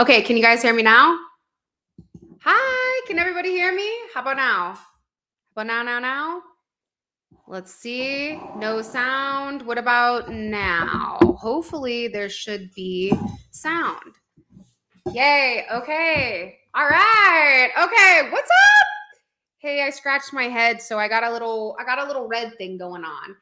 Okay, can you guys hear me now? Hi, can everybody hear me? How about now? How about now? Let's see. No sound. What about now? Hopefully there should be sound. Yay. Okay. All right. Okay. What's up? Hey, I scratched my head, so I got a little red thing going on.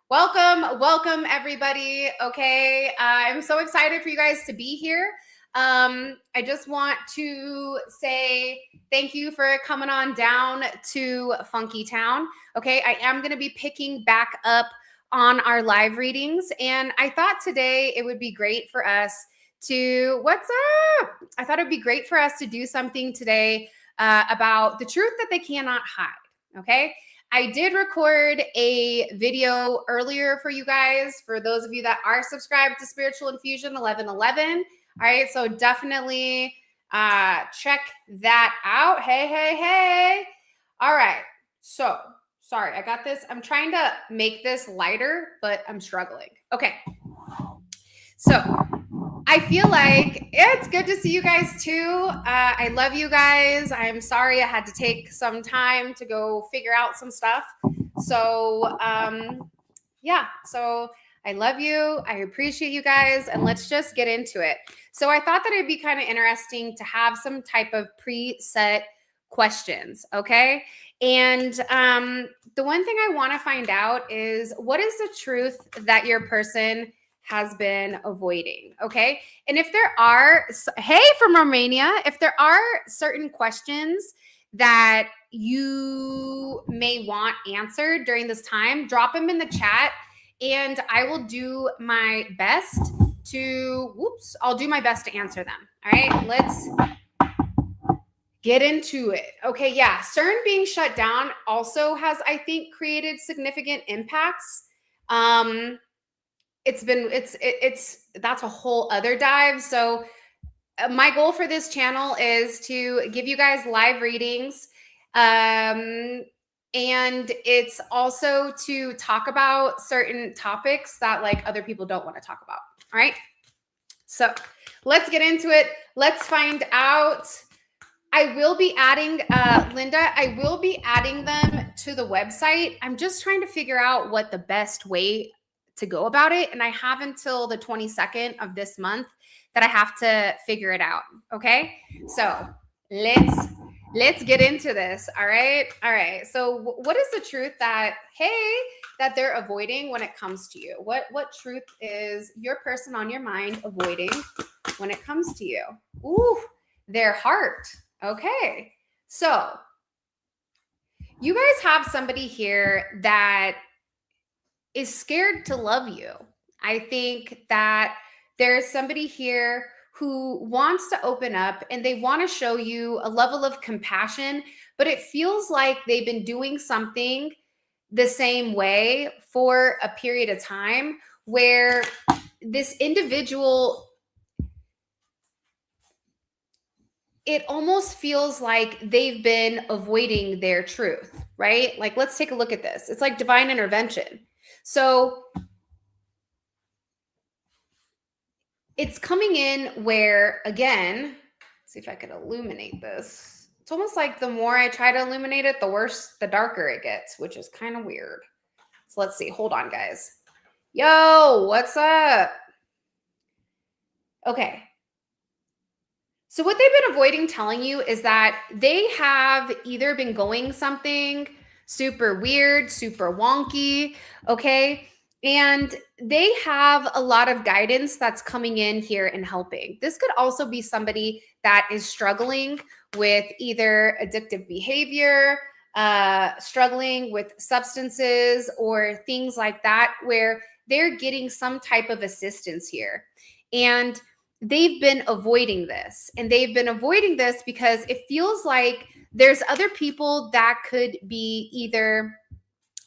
Welcome everybody. Okay. I'm so excited for you guys to be here. I just want to say thank you for coming on down to Funky Town. Okay, I am going to be picking back up on our live readings, and I thought today it would be great for us to what's up? I thought it'd be great for us to do something today about the truth that they cannot hide. Okay. I did record a video earlier for you guys, for those of you that are subscribed to Spiritual Infusion 1111. All right. So definitely check that out. Hey. All right. So sorry, I got this. I'm trying to make this lighter, but I'm struggling. Okay. So I feel like it's good to see you guys too. I love you guys. I'm sorry I had to take some time to go figure out some stuff. So yeah, so I love you. I appreciate you guys, and let's just get into it. So I thought that it'd be kind of interesting to have some type of preset questions, okay? And the one thing I want to find out is, what is the truth that your person has been avoiding? Okay. And if there are, hey, from Romania, if there are certain questions that you may want answered during this time, drop them in the chat and I will do my best to, I'll do my best to answer them. All right. Let's get into it. Okay. Yeah. CERN being shut down also has, I think, created significant impacts. That's a whole other dive. So my goal for this channel is to give you guys live readings. And it's also to talk about certain topics that like other people don't want to talk about. All right. So let's get into it. Let's find out. I will be adding, Linda, I will be adding them to the website. I'm just trying to figure out what the best way to go about it. And I have until the 22nd of this month that I have to figure it out. Okay. So let's get into this. All right. All right. So what is the truth that, hey, that they're avoiding when it comes to you? What truth is your person on your mind avoiding when it comes to you? Ooh, their heart. Okay. So you guys have somebody here that is scared to love you. I think that there's somebody here who wants to open up and they want to show you a level of compassion, but it feels like they've been doing something the same way for a period of time where this individual, it almost feels like they've been avoiding their truth, right? Like, let's take a look at this. It's like divine intervention. So it's coming in where, again, see if I could illuminate this. It's almost like the more I try to illuminate it, the worse, the darker it gets, which is kind of weird. So let's see. Hold on, guys. Yo, what's up? Okay. So what they've been avoiding telling you is that they have either been going something super weird, super wonky, okay? And they have a lot of guidance that's coming in here and helping. This could also be somebody that is struggling with either addictive behavior, struggling with substances or things like that, where they're getting some type of assistance here. And they've been avoiding this. And they've been avoiding this because it feels like there's other people that could be either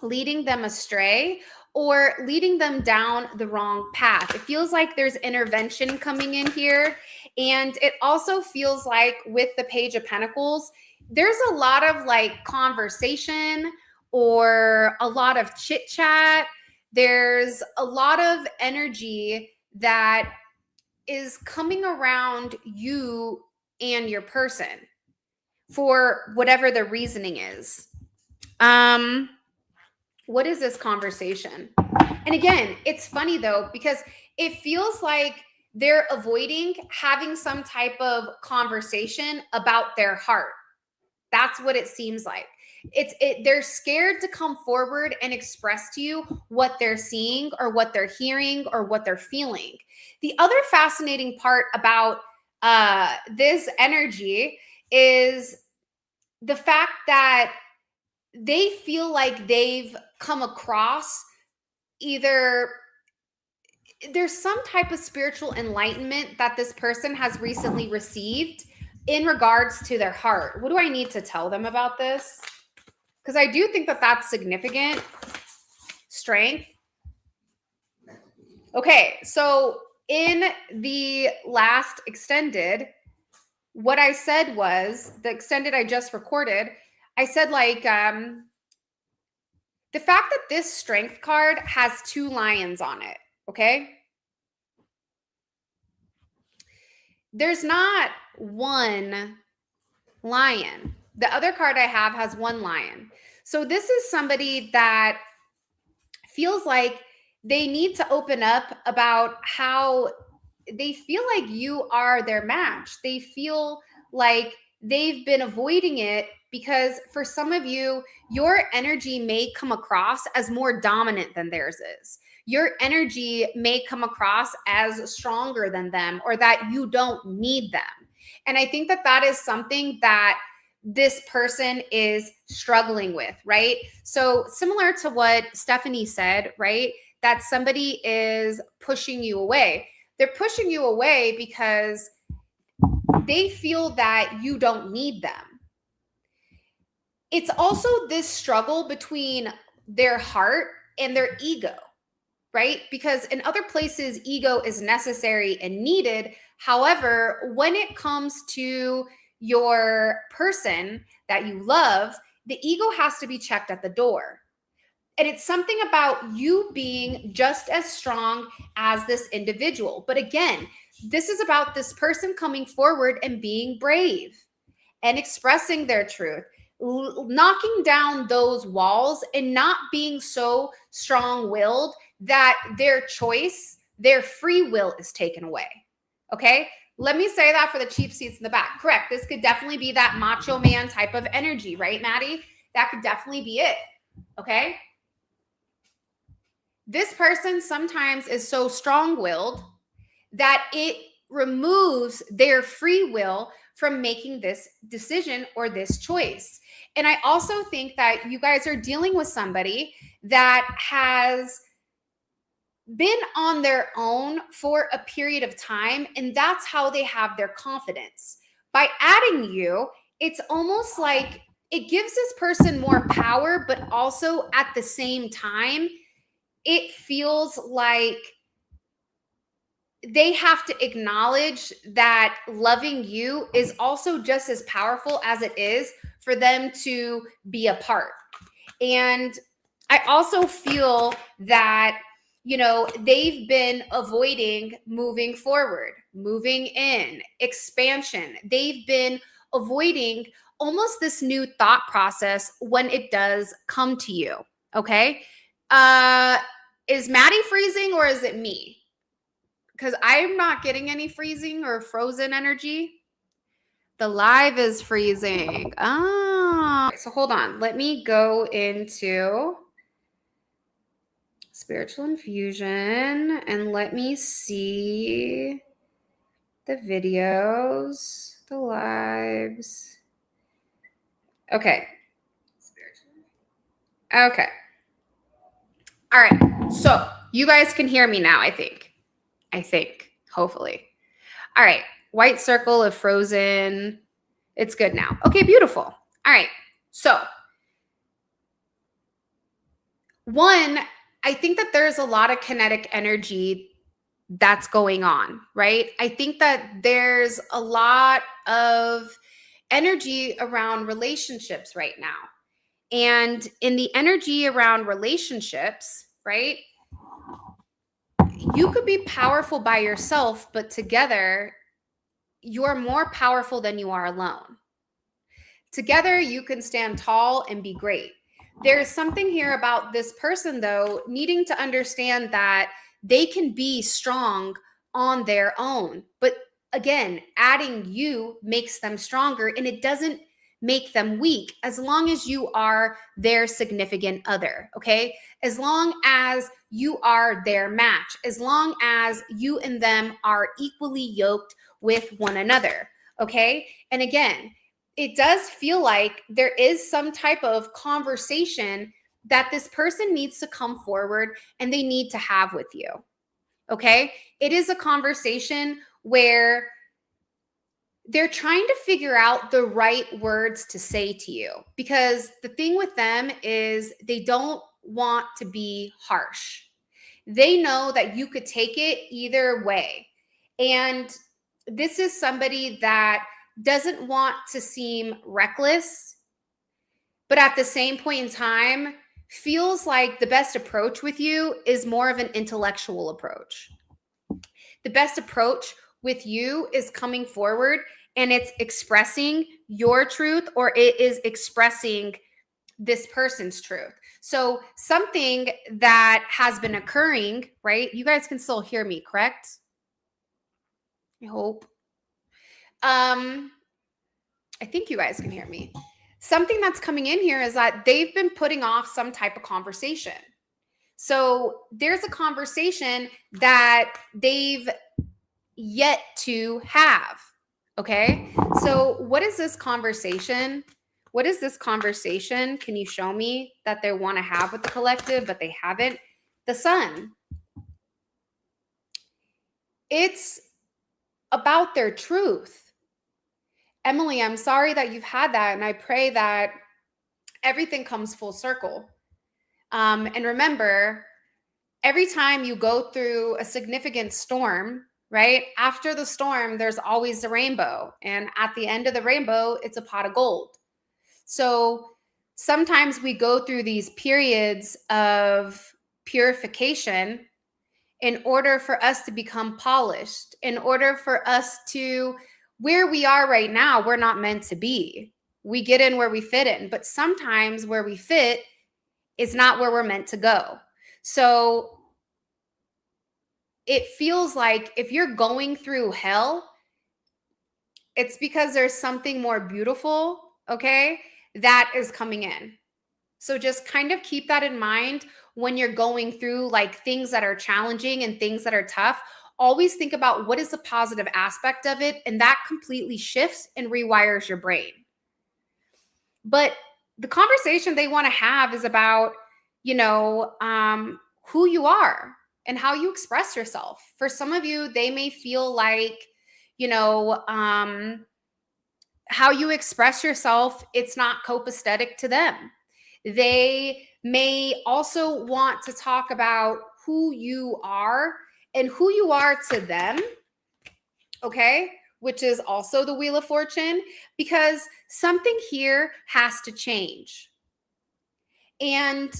leading them astray or leading them down the wrong path. It feels like there's intervention coming in here. And it also feels like with the Page of Pentacles, there's a lot of like conversation or a lot of chit chat. There's a lot of energy that is coming around you and your person for whatever the reasoning is. What is this conversation? And again, it's funny though, because it feels like they're avoiding having some type of conversation about their heart. That's what it seems like. They're scared to come forward and express to you what they're seeing or what they're hearing or what they're feeling. The other fascinating part about this energy is the fact that they feel like they've come across either there's some type of spiritual enlightenment that this person has recently received in regards to their heart. What do I need to tell them about this? Because I do think that that's significant. Strength. Okay, so in the last extended, what I said was, the extended I just recorded, I said like, the fact that this strength card has 2 lions on it, okay? There's not one lion. The other card I have has 1 lion. So this is somebody that feels like they need to open up about how they feel like you are their match. They feel like they've been avoiding it because for some of you, your energy may come across as more dominant than theirs is. Your energy may come across as stronger than them or that you don't need them. And I think that that is something that this person is struggling with, right? So similar to what Stephanie said, right? That somebody is pushing you away. They're pushing you away because they feel that you don't need them. It's also this struggle between their heart and their ego, right? Because in other places, ego is necessary and needed. However, when it comes to your person that you love, the ego has to be checked at the door. And it's something about you being just as strong as this individual. But again, this is about this person coming forward and being brave and expressing their truth, knocking down those walls and not being so strong-willed that their choice, their free will is taken away. Okay? Let me say that for the cheap seats in the back. Correct. This could definitely be that macho man type of energy, right, Maddie? That could definitely be it. Okay? This person sometimes is so strong-willed that it removes their free will from making this decision or this choice. And I also think that you guys are dealing with somebody that has been on their own for a period of time, and that's how they have their confidence. By adding you, it's almost like it gives this person more power, but also at the same time, it feels like they have to acknowledge that loving you is also just as powerful as it is for them to be apart. And I also feel that, you know, they've been avoiding moving forward, moving in, expansion. They've been avoiding almost this new thought process when it does come to you. Okay. Is Maddie freezing or is it me? Because I'm not getting any freezing or frozen energy. The live is freezing. Oh, so hold on. Let me go into Spiritual Infusion and let me see the videos, the lives. Okay. Okay. All right. So you guys can hear me now, I think, hopefully. All right. White circle of frozen. It's good now. Okay, beautiful. All right. So, one, I think that there's a lot of kinetic energy that's going on, right? I think that there's a lot of energy around relationships right now. And in the energy around relationships, right? you could be powerful by yourself, but together, you're more powerful than you are alone. Together, you can stand tall and be great. There's something here about this person, though, needing to understand that they can be strong on their own. But again, adding you makes them stronger, and it doesn't make them weak as long as you are their significant other, okay? As long as you are their match, as long as you and them are equally yoked with one another, okay? And again, it does feel like there is some type of conversation that this person needs to come forward and they need to have with you. Okay? It is a conversation where they're trying to figure out the right words to say to you, because the thing with them is they don't want to be harsh. They know that you could take it either way. And this is somebody that doesn't want to seem reckless, but at the same point in time, feels like the best approach with you is more of an intellectual approach. The best approach with you is coming forward and it's expressing your truth, or it is expressing this person's truth. So something that has been occurring, right? You guys can still hear me, correct? I hope. I think you guys can hear me. Something that's coming in here is that they've been putting off some type of conversation. So there's a conversation that they've yet to have. Okay. So what is this conversation? What is this conversation? Can you show me that they want to have with the collective, but they haven't? The Sun. It's about their truth. Emily, I'm sorry that you've had that, and I pray that everything comes full circle. And remember, every time you go through a significant storm, right? After the storm, there's always a rainbow. And at the end of the rainbow, it's a pot of gold. So sometimes we go through these periods of purification in order for us to become polished, in order for us to, where we are right now, we're not meant to be. We get in where we fit in, but sometimes where we fit is not where we're meant to go. So it feels like if you're going through hell, it's because there's something more beautiful, okay, that is coming in. So just kind of keep that in mind when you're going through like things that are challenging and things that are tough. Always think about what is the positive aspect of it, and that completely shifts and rewires your brain. But the conversation they want to have is about, who you are and how you express yourself. For some of you, they may feel like, how you express yourself, it's not copacetic to them. They may also want to talk about who you are and who you are to them, okay? Which is also the Wheel of Fortune, because something here has to change. And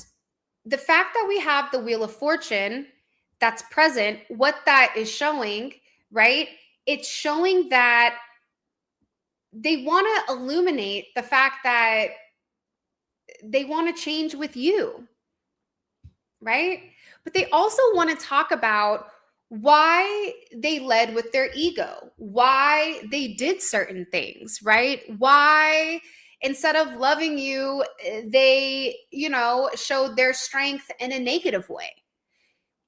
the fact that we have the Wheel of Fortune that's present, what that is showing, right? It's showing that they want to illuminate the fact that they want to change with you, right? But they also want to talk about why they led with their ego, why they did certain things, right? Why instead of loving you, they, showed their strength in a negative way.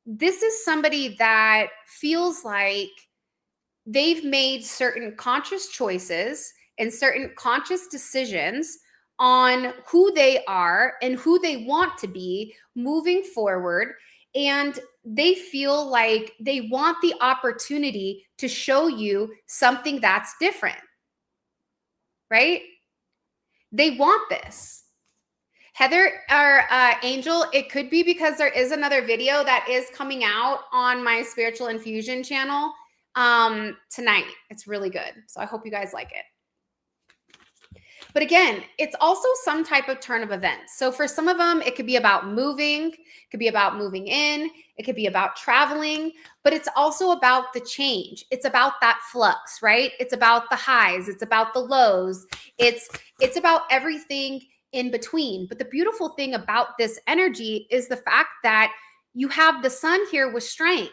This is somebody that feels like they've made certain conscious choices and certain conscious decisions on who they are and who they want to be moving forward. And they feel like they want the opportunity to show you something that's different, right? They want this. Heather or Angel, it could be because there is another video that is coming out on my Spiritual Infusion channel tonight. It's really good. So I hope you guys like it. But again, it's also some type of turn of events. So for some of them, it could be about moving, it could be about moving in, it could be about traveling, but it's also about the change. It's about that flux, right? It's about the highs, it's about the lows. It's about everything in between. But the beautiful thing about this energy is the fact that you have the sun here with strength.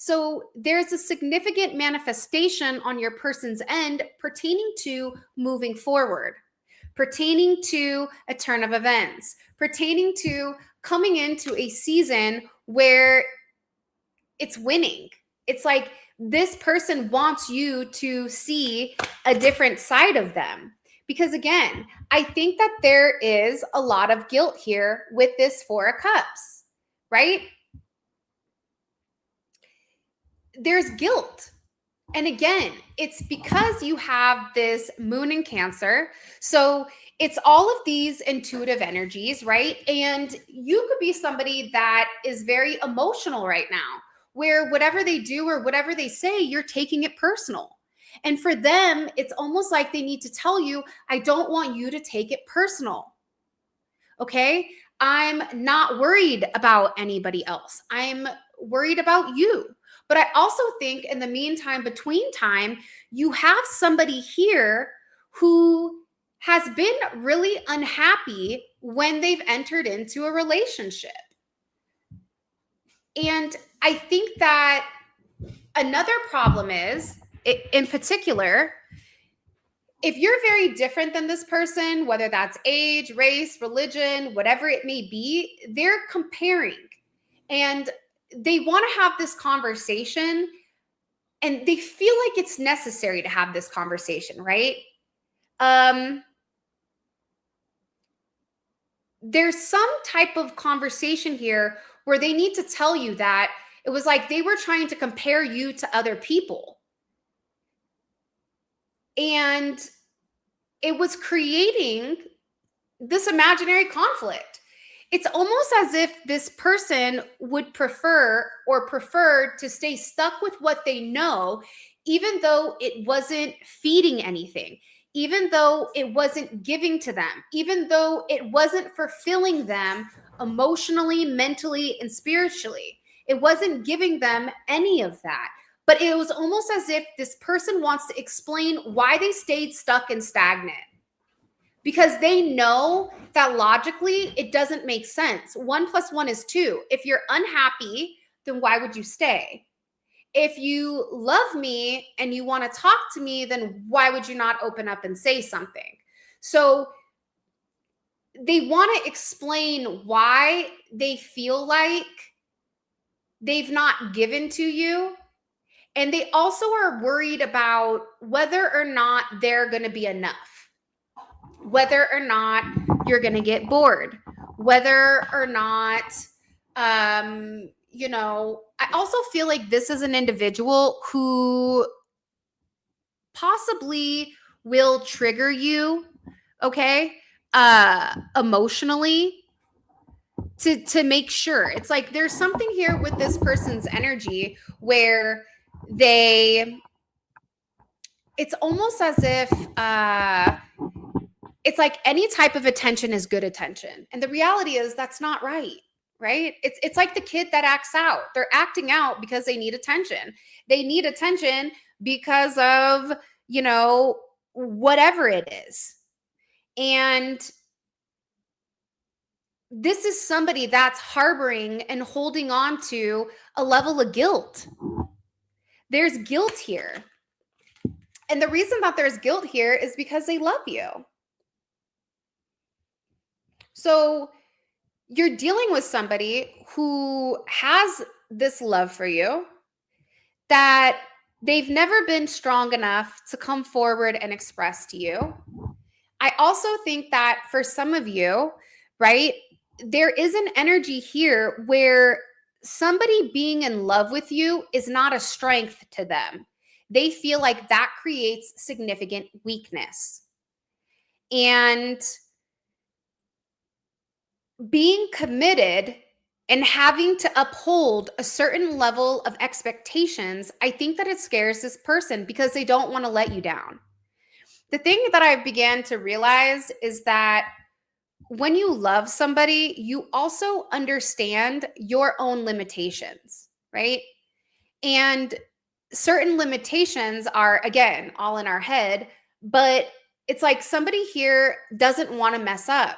So there's a significant manifestation on your person's end pertaining to moving forward, pertaining to a turn of events, pertaining to coming into a season where it's winning. It's like this person wants you to see a different side of them. Because again, I think that there is a lot of guilt here with this Four of Cups, right? There's guilt. And again, it's because you have this moon in Cancer. So it's all of these intuitive energies, right? And you could be somebody that is very emotional right now, where whatever they do or whatever they say, you're taking it personal. And for them, it's almost like they need to tell you, I don't want you to take it personal. Okay? I'm not worried about anybody else. I'm worried about you. But I also think in the meantime, between time, you have somebody here who has been really unhappy when they've entered into a relationship. And I think that another problem is, in particular, if you're very different than this person, whether that's age, race, religion, whatever it may be, they're comparing. And they want to have this conversation and they feel like it's necessary to have this conversation, right? There's some type of conversation here where they need to tell you that it was like they were trying to compare you to other people. And it was creating this imaginary conflict. It's almost as if this person would prefer or preferred to stay stuck with what they know, even though it wasn't feeding anything, even though it wasn't giving to them, even though it wasn't fulfilling them emotionally, mentally, and spiritually. It wasn't giving them any of that. But it was almost as if this person wants to explain why they stayed stuck and stagnant, because they know that logically it doesn't make sense. 1 + 1 is 2. If you're unhappy, then why would you stay? If you love me and you want to talk to me, then why would you not open up and say something? So they want to explain why they feel like they've not given to you. And they also are worried about whether or not they're going to be enough, whether or not you're going to get bored, whether or not, I also feel like this is an individual who possibly will trigger you, okay, emotionally to make sure. It's like there's something here with this person's energy where it's almost as if it's like any type of attention is good attention. And the reality is that's not right, right? It's like the kid that acts out. They're acting out because they need attention. They need attention because of, whatever it is. And this is somebody that's harboring and holding on to a level of guilt. There's guilt here. And the reason that there's guilt here is because they love you. So you're dealing with somebody who has this love for you, that they've never been strong enough to come forward and express to you. I also think that for some of you, right, there is an energy here where somebody being in love with you is not a strength to them. They feel like that creates significant weakness. And being committed and having to uphold a certain level of expectations, I think that it scares this person because they don't want to let you down. The thing that I began to realize is that when you love somebody, you also understand your own limitations, right? And certain limitations are, again, all in our head, but it's like somebody here doesn't want to mess up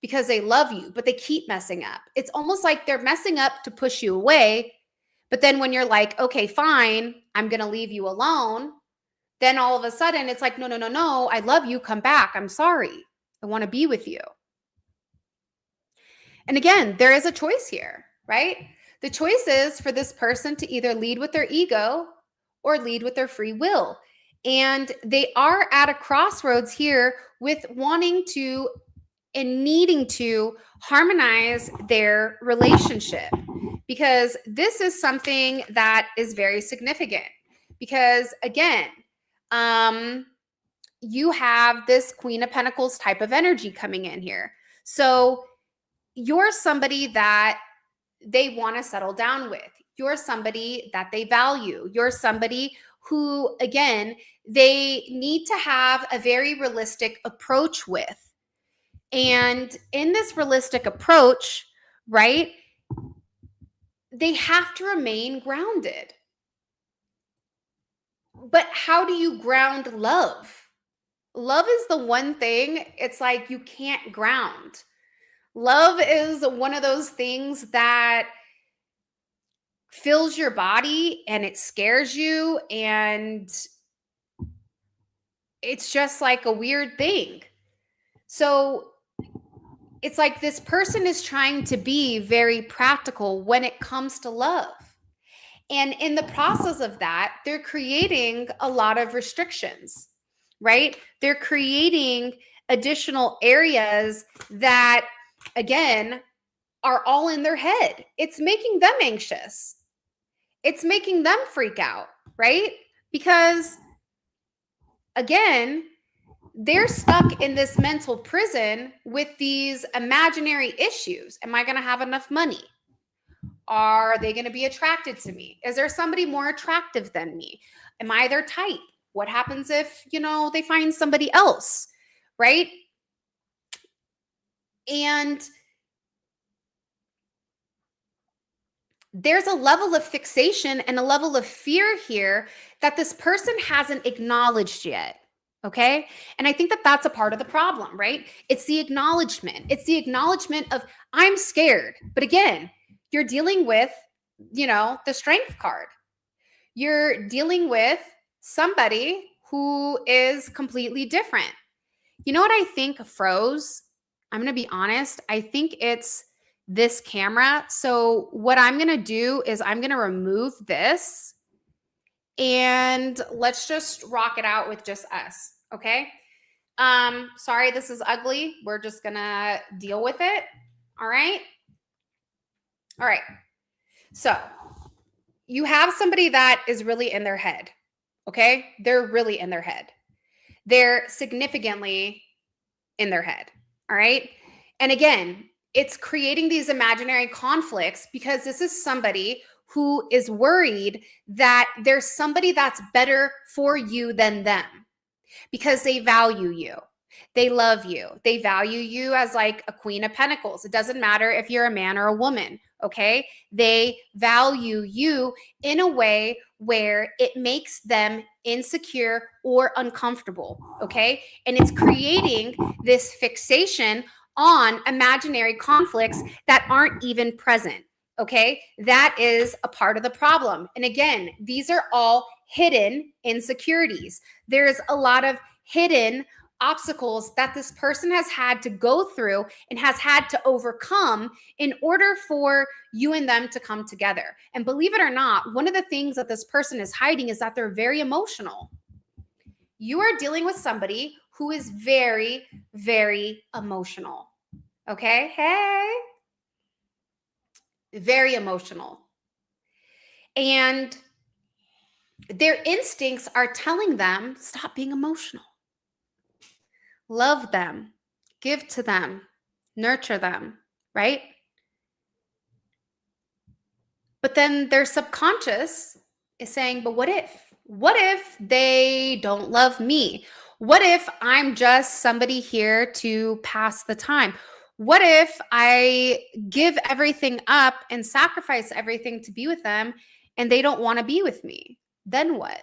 because they love you, but they keep messing up. It's almost like they're messing up to push you away. But then when you're like, okay, fine, I'm going to leave you alone, then all of a sudden it's like, no, no, no, no, I love you. Come back. I'm sorry. I want to be with you. And again, there is a choice here, right? The choice is for this person to either lead with their ego or lead with their free will. And they are at a crossroads here with wanting to and needing to harmonize their relationship, because this is something that is very significant. Because again, you have this Queen of Pentacles type of energy coming in here. So you're somebody that they want to settle down with. You're somebody that they value. You're somebody who, again, they need to have a very realistic approach with. And in this realistic approach, right, they have to remain grounded. But how do you ground love? Love is the one thing, it's like you can't ground. Love is one of those things that fills your body and it scares you, and it's just like a weird thing. So it's like this person is trying to be very practical when it comes to love. And in the process of that, they're creating a lot of restrictions, right? They're creating additional areas that, again, are all in their head. It's making them anxious. It's making them freak out, right? Because, again, they're stuck in this mental prison with these imaginary issues. Am I going to have enough money? Are they going to be attracted to me? Is there somebody more attractive than me? Am I their type? What happens if, they find somebody else, right? And there's a level of fixation and a level of fear here that this person hasn't acknowledged yet. Okay. And I think that that's a part of the problem, right? It's the acknowledgement. It's the acknowledgement of, I'm scared. But again, you're dealing with, the strength card. You're dealing with somebody who is completely different. You know what I think froze? I'm going to be honest. I think it's this camera. So what I'm going to do is I'm going to remove this and let's just rock it out with just us. Okay. Sorry, this is ugly. We're just going to deal with it. All right. All right. So you have somebody that is really in their head. Okay. They're really in their head. They're significantly in their head. All right. And again, it's creating these imaginary conflicts because this is somebody who is worried that there's somebody that's better for you than them because they value you. They love you. They value you as like a Queen of Pentacles. It doesn't matter if you're a man or a woman, okay? They value you in a way where it makes them insecure or uncomfortable, okay? And it's creating this fixation on imaginary conflicts that aren't even present, okay? That is a part of the problem. And again, these are all hidden insecurities. There's a lot of hidden obstacles that this person has had to go through and has had to overcome in order for you and them to come together. And believe it or not, one of the things that this person is hiding is that they're very emotional. You are dealing with somebody who is very, very emotional. Okay? Hey. Very emotional. And their instincts are telling them, stop being emotional. Love them, give to them, nurture them, right? But then their subconscious is saying, but what if? What if they don't love me? What if I'm just somebody here to pass the time? What if I give everything up and sacrifice everything to be with them and they don't want to be with me? Then what?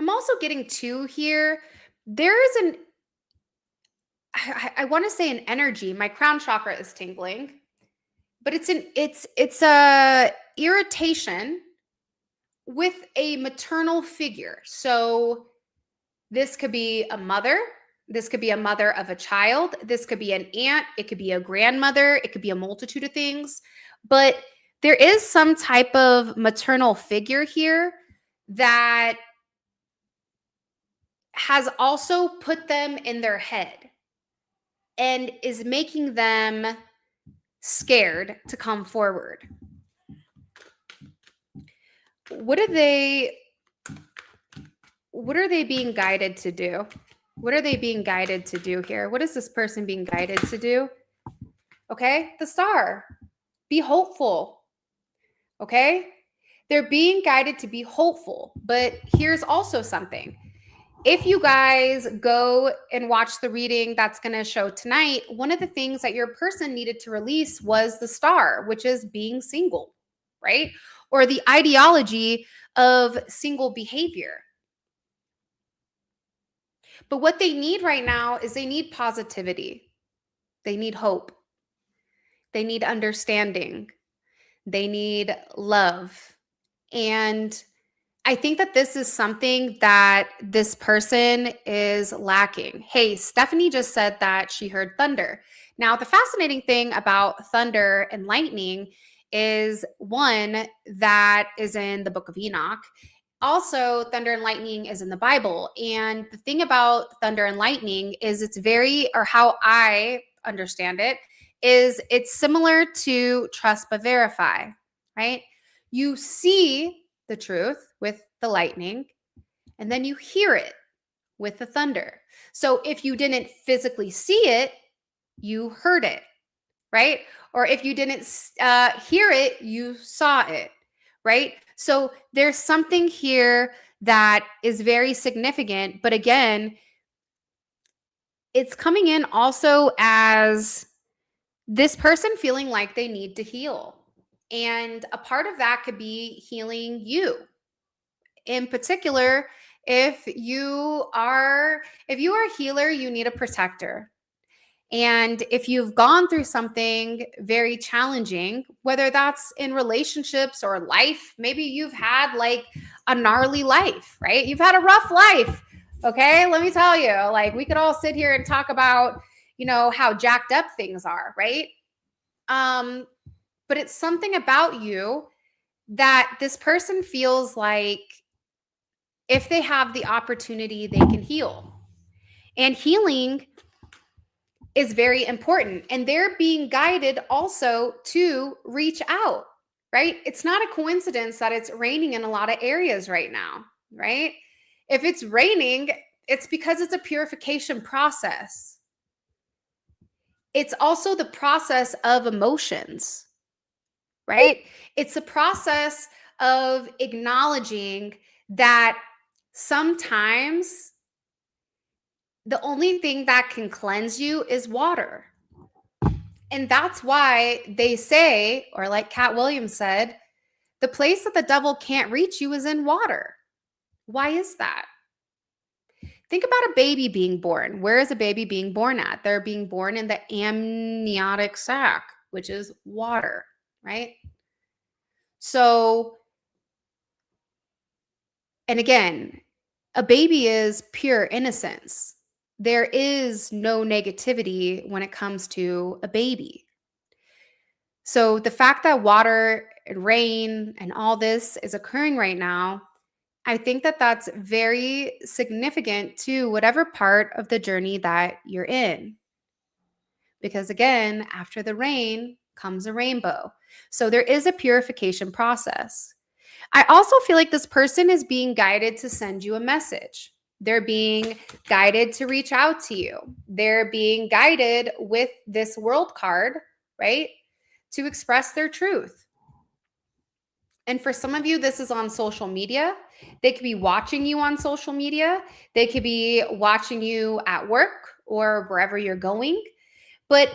I'm also getting to here. There is I want to say an energy. My crown chakra is tingling, but it's a irritation with a maternal figure. So this could be a mother. This could be a mother of a child. This could be an aunt. It could be a grandmother. It could be a multitude of things. But there is some type of maternal figure here that has also put them in their head and is making them scared to come forward. What are they being guided to do? What are they being guided to do here? What is this person being guided to do? Okay, the star. Be hopeful. Okay? They're being guided to be hopeful. But here's also something. If you guys go and watch the reading that's going to show tonight, one of the things that your person needed to release was the star, which is being single, right? Or the ideology of single behavior. But what they need right now is they need positivity. They need hope. They need understanding. They need love. And I think that this is something that this person is lacking. Hey, Stephanie just said that she heard thunder. Now, the fascinating thing about thunder and lightning is one that is in the book of Enoch. Also, thunder and lightning is in the Bible. And the thing about thunder and lightning is or how I understand it, is it's similar to trust but verify, right? You see the truth with the lightning, and then you hear it with the thunder. So if you didn't physically see it, you heard it, right? Or if you didn't hear it, you saw it, right? So there's something here that is very significant. But again, it's coming in also as this person feeling like they need to heal. And a part of that could be healing you. In particular, if you are a healer, you need a protector. And if you've gone through something very challenging, whether that's in relationships or life, maybe you've had like a gnarly life, right? You've had a rough life. Okay, let me tell you, like we could all sit here and talk about, how jacked up things are, right? But it's something about you that this person feels like if they have the opportunity, they can heal. And healing is very important. And they're being guided also to reach out, right? It's not a coincidence that it's raining in a lot of areas right now, right? If it's raining, it's because it's a purification process. It's also the process of emotions, right? It's a process of acknowledging that sometimes the only thing that can cleanse you is water. And that's why they say, or like Cat Williams said, the place that the devil can't reach you is in water. Why is that? Think about a baby being born. Where is a baby being born at? They're being born in the amniotic sac, which is water, right? So, and again, a baby is pure innocence. There is no negativity when it comes to a baby. So the fact that water and rain and all this is occurring right now, I think that that's very significant to whatever part of the journey that you're in. Because again, after the rain comes a rainbow. So there is a purification process. I also feel like this person is being guided to send you a message. They're being guided to reach out to you. They're being guided with this world card, right? To express their truth. And for some of you, this is on social media. They could be watching you on social media. They could be watching you at work or wherever you're going. But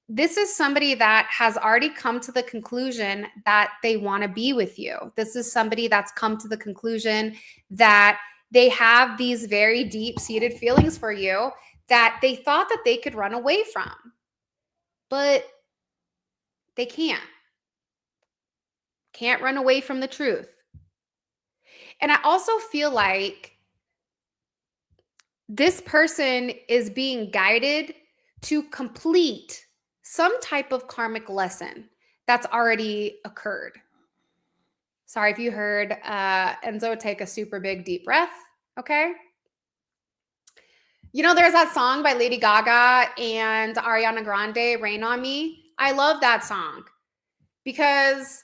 this is somebody that has already come to the conclusion that they want to be with you. This is somebody that's come to the conclusion that they have these very deep-seated feelings for you that they thought that they could run away from, but they can't run away from the truth. And I also feel like this person is being guided to complete some type of karmic lesson that's already occurred. Sorry if you heard Enzo take a super big deep breath, okay? You know, there's that song by Lady Gaga and Ariana Grande, Rain on Me. I love that song because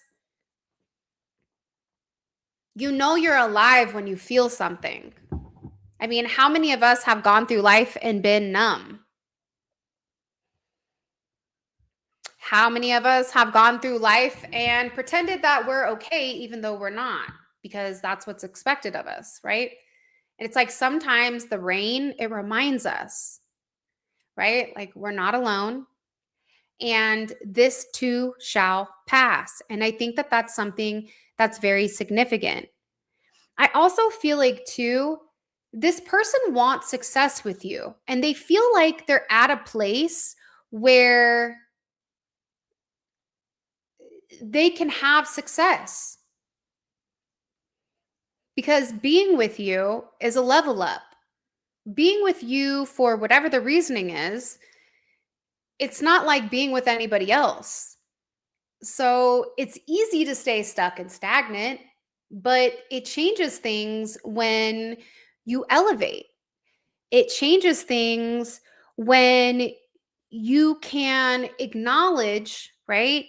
you know you're alive when you feel something. I mean, how many of us have gone through life and been numb? How many of us have gone through life and pretended that we're okay, even though we're not, because that's what's expected of us, right? And it's like sometimes the rain, it reminds us, right? Like we're not alone and this too shall pass. And I think that that's something that's very significant. I also feel like, too, this person wants success with you and they feel like they're at a place where they can have success because being with you is a level up. Being with you for whatever the reasoning is, it's not like being with anybody else. So it's easy to stay stuck and stagnant, but it changes things when you elevate. It changes things when you can acknowledge, right,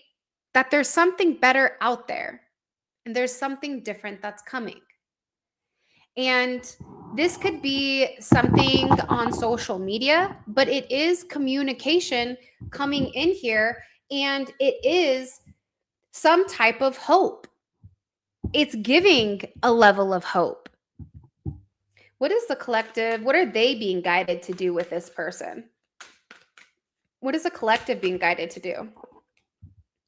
that there's something better out there and there's something different that's coming. And this could be something on social media, but it is communication coming in here and it is some type of hope. It's giving a level of hope. What is the collective? What are they being guided to do with this person? What is the collective being guided to do?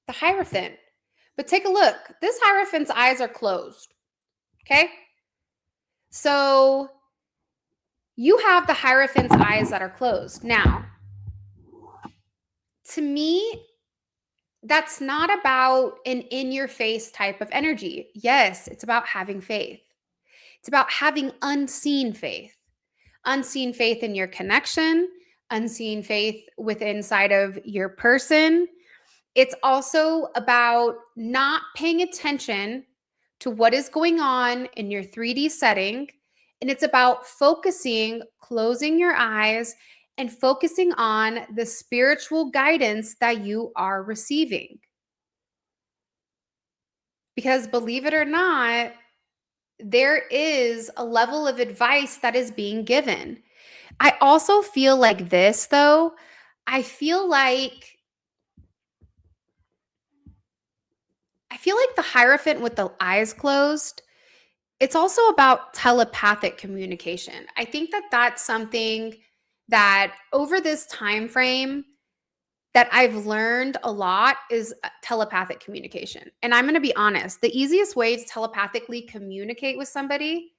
The Hierophant. But take a look. This Hierophant's eyes are closed. Okay? So you have the Hierophant's eyes that are closed. Now, to me, that's not about an in-your-face type of energy. Yes, it's about having faith. It's about having unseen faith. Unseen faith in your connection, unseen faith within inside of your person. It's also about not paying attention to what is going on in your 3D setting. And it's about focusing, closing your eyes, and focusing on the spiritual guidance that you are receiving. Because believe it or not, there is a level of advice that is being given. I also feel like this, though. I feel like the Hierophant with the eyes closed, it's also about telepathic communication. I think that that's something that over this time frame that I've learned a lot is telepathic communication. And I'm going to be honest, the easiest way to telepathically communicate with somebody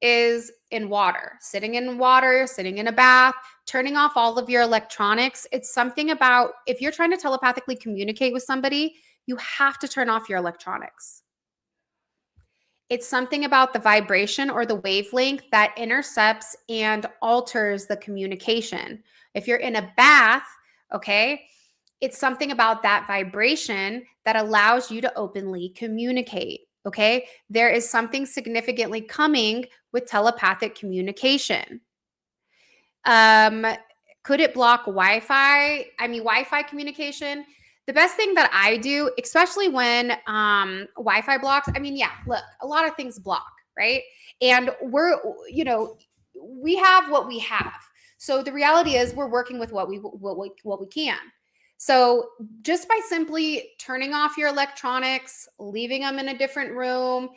is in water, sitting in a bath, turning off all of your electronics. It's something about if you're trying to telepathically communicate with somebody, you have to turn off your electronics. It's something about the vibration or the wavelength that intercepts and alters the communication. If you're in a bath, okay, it's something about that vibration that allows you to openly communicate. Okay, there is something significantly coming with telepathic communication. Could it block Wi-Fi? I mean, Wi-Fi communication. The best thing that I do, especially when Wi-Fi blocks, I mean, yeah, look, a lot of things block, right? And we have what we have. So the reality is we're working with what we can. So just by simply turning off your electronics, leaving them in a different room,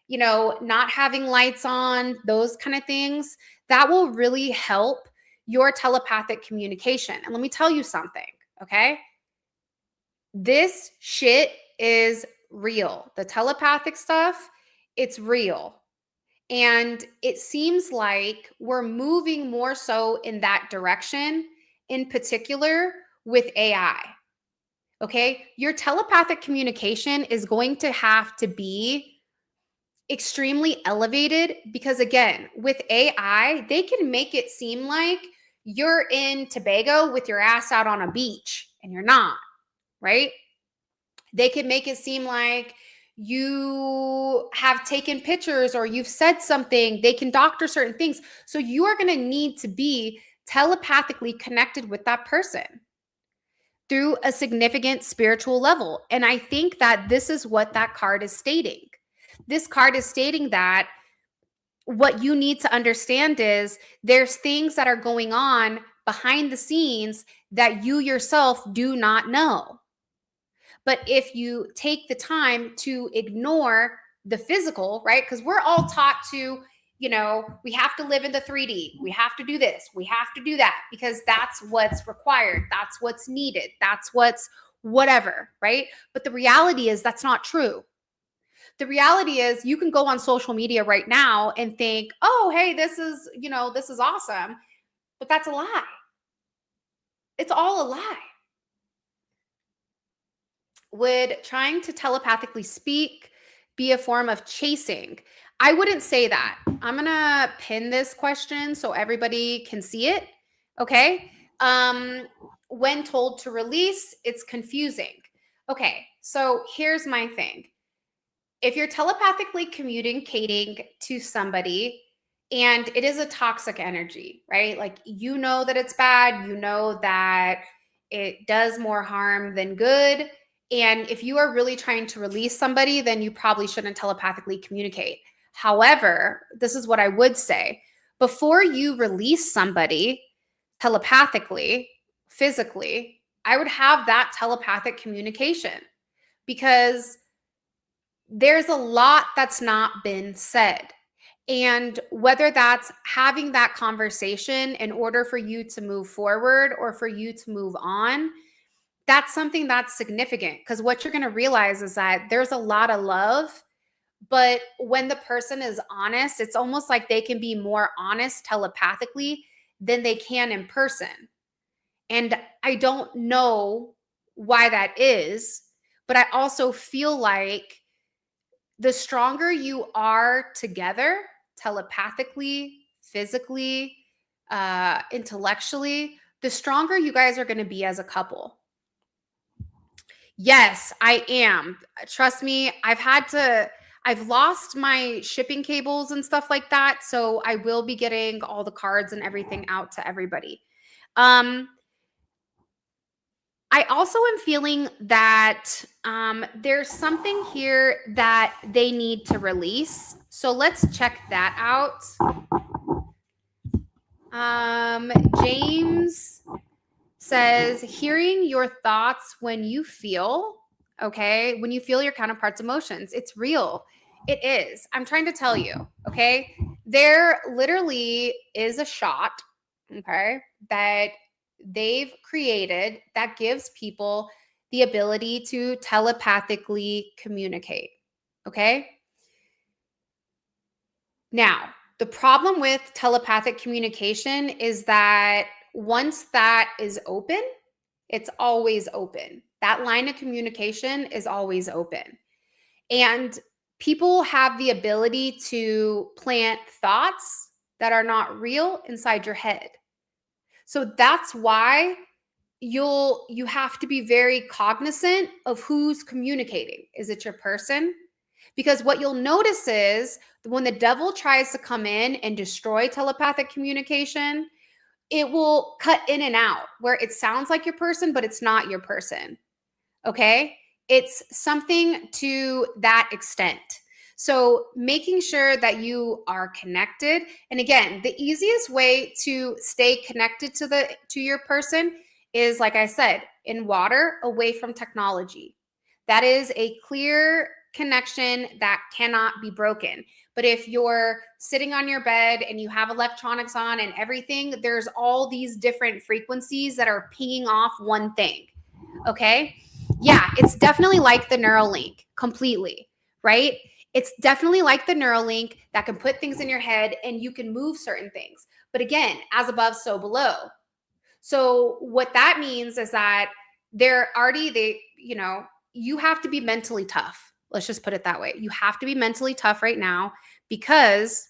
not having lights on, those kind of things, that will really help your telepathic communication. And let me tell you something, okay? This shit is real. The telepathic stuff, it's real. And it seems like we're moving more so in that direction, in particular with AI. Okay. Your telepathic communication is going to have to be extremely elevated because, again, with AI, they can make it seem like you're in Tobago with your ass out on a beach and you're not, right? They can make it seem like you have taken pictures or you've said something. They can doctor certain things. So you are going to need to be telepathically connected with that person through a significant spiritual level. And I think that this is what that card is stating. This card is stating that what you need to understand is there's things that are going on behind the scenes that you yourself do not know. But if you take the time to ignore the physical, right? Because we're all taught to, we have to live in the 3D. We have to do this. We have to do that because that's what's required. That's what's needed. That's what's whatever, right? But the reality is that's not true. The reality is you can go on social media right now and think, oh, hey, this is awesome. But that's a lie. It's all a lie. Would trying to telepathically speak be a form of chasing? I wouldn't say that. I'm going to pin this question so everybody can see it. Okay. When told to release, it's confusing. Okay. So here's my thing. If you're telepathically communicating to somebody and it is a toxic energy, right? Like, that it's bad, that it does more harm than good. And if you are really trying to release somebody, then you probably shouldn't telepathically communicate. However, this is what I would say. Before you release somebody telepathically, physically, I would have that telepathic communication because there's a lot that's not been said. And whether that's having that conversation in order for you to move forward or for you to move on, that's something that's significant because what you're going to realize is that there's a lot of love, but when the person is honest, it's almost like they can be more honest telepathically than they can in person. And I don't know why that is, but I also feel like the stronger you are together, telepathically, physically, intellectually, the stronger you guys are going to be as a couple. Yes, I am. Trust me, I've lost my shipping cables and stuff like that. So I will be getting all the cards and everything out to everybody. I also am feeling that there's something here that they need to release. So let's check that out. James says, hearing your thoughts when you feel, okay, when you feel your counterpart's emotions. It's real. It is. I'm trying to tell you, okay? There literally is a shot, okay, that they've created that gives people the ability to telepathically communicate. Okay. Now, the problem with telepathic communication is that once that is open, it's always open. That line of communication is always open. And people have the ability to plant thoughts that are not real inside your head. So that's why you have to be very cognizant of who's communicating. Is it your person? Because what you'll notice is when the devil tries to come in and destroy telepathic communication, it will cut in and out where it sounds like your person, but it's not your person. Okay? It's something to that extent. So making sure that you are connected. And again, the easiest way to stay connected to your person is, like I said, in water away from technology. That is a clear connection that cannot be broken. But if you're sitting on your bed and you have electronics on and everything, there's all these different frequencies that are pinging off one thing. Okay? Yeah, it's definitely like the Neuralink completely, right? It's definitely like the Neuralink that can put things in your head and you can move certain things. But again, as above, so below. So what that means is that you have to be mentally tough. Let's just put it that way. You have to be mentally tough right now because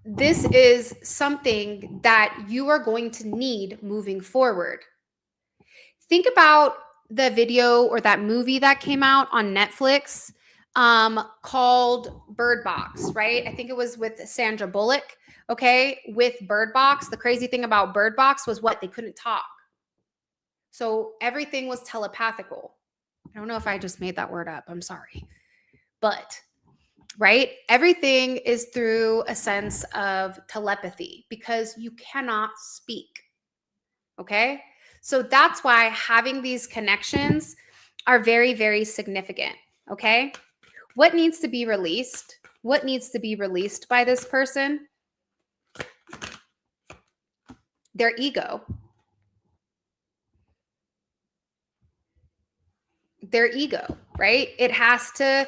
this is something that you are going to need moving forward. Think about the video or that movie that came out on Netflix called Bird Box, right? I think it was with Sandra Bullock. Okay, with Bird Box, the crazy thing about Bird Box was what? They couldn't talk. So everything was telepathical. I don't know if I just made that word up. I'm sorry. But, right? Everything is through a sense of telepathy because you cannot speak. Okay? So that's why having these connections are very, very significant. Okay? What needs to be released? What needs to be released by this person? Their ego. Their ego, right? It has to,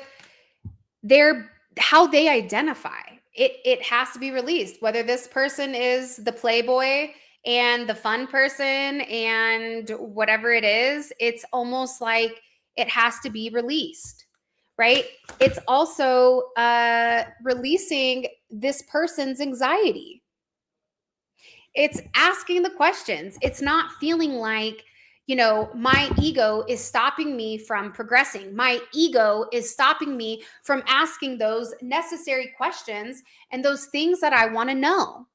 how they identify. It has to be released. Whether this person is the playboy and the fun person and whatever it is, it's almost like it has to be released, right? It's also releasing this person's anxiety. It's asking the questions. It's not feeling like, my ego is stopping me from progressing. My ego is stopping me from asking those necessary questions and those things that I want to know,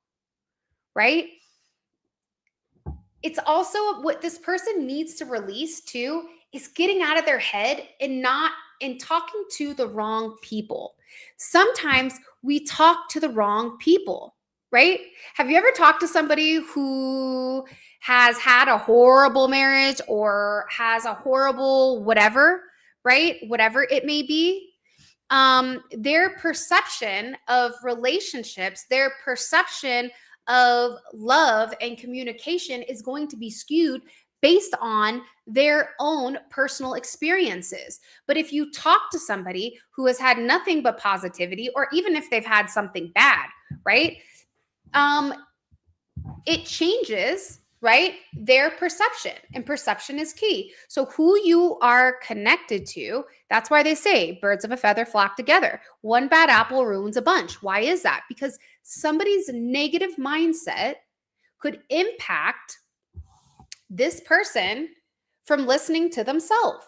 right? It's also what this person needs to release too is getting out of their head and talking to the wrong people. Sometimes we talk to the wrong people, right? Have you ever talked to somebody who has had a horrible marriage or has a horrible whatever, right? Whatever it may be. Their perception of relationships, their perception of love and communication is going to be skewed based on their own personal experiences. But if you talk to somebody who has had nothing but positivity, or even if they've had something bad, right? It changes, right? Their perception, and perception is key. So who you are connected to, that's why they say birds of a feather flock together. One bad apple ruins a bunch. Why is that? Because somebody's negative mindset could impact this person from listening to themselves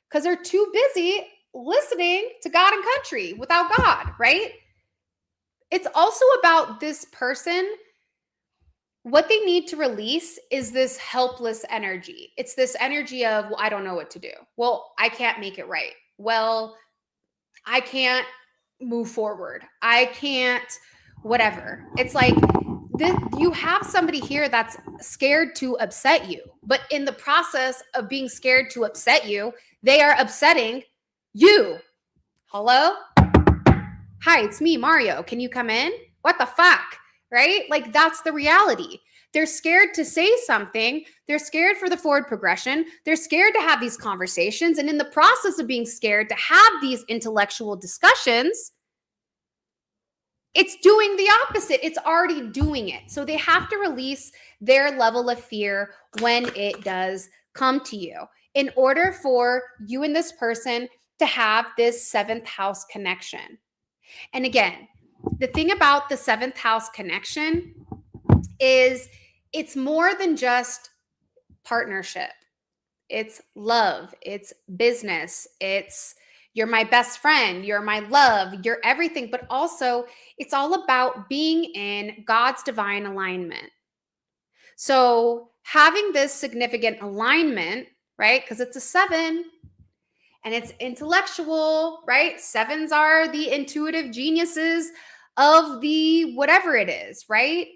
because they're too busy listening to God and country without God, right? It's also about this person. What they need to release is this helpless energy. It's this energy of, well, I don't know what to do. Well, I can't make it right. Well, I can't move forward. I can't, whatever. It's like you have somebody here that's scared to upset you, but in the process of being scared to upset you, they are upsetting you. Hello? Hi, it's me, Mario. Can you come in? What the fuck? Right? Like, that's the reality. They're scared to say something. They're scared for the forward progression. They're scared to have these conversations. And in the process of being scared to have these intellectual discussions, it's doing the opposite. It's already doing it. So they have to release their level of fear when it does come to you in order for you and this person to have this seventh house connection. And again, the thing about the seventh house connection is it's more than just partnership. It's love, it's business, it's you're my best friend, you're my love, you're everything, but also it's all about being in God's divine alignment. So having this significant alignment, right? Because it's a 7 and it's intellectual, right? 7s are the intuitive geniuses of the whatever it is, right?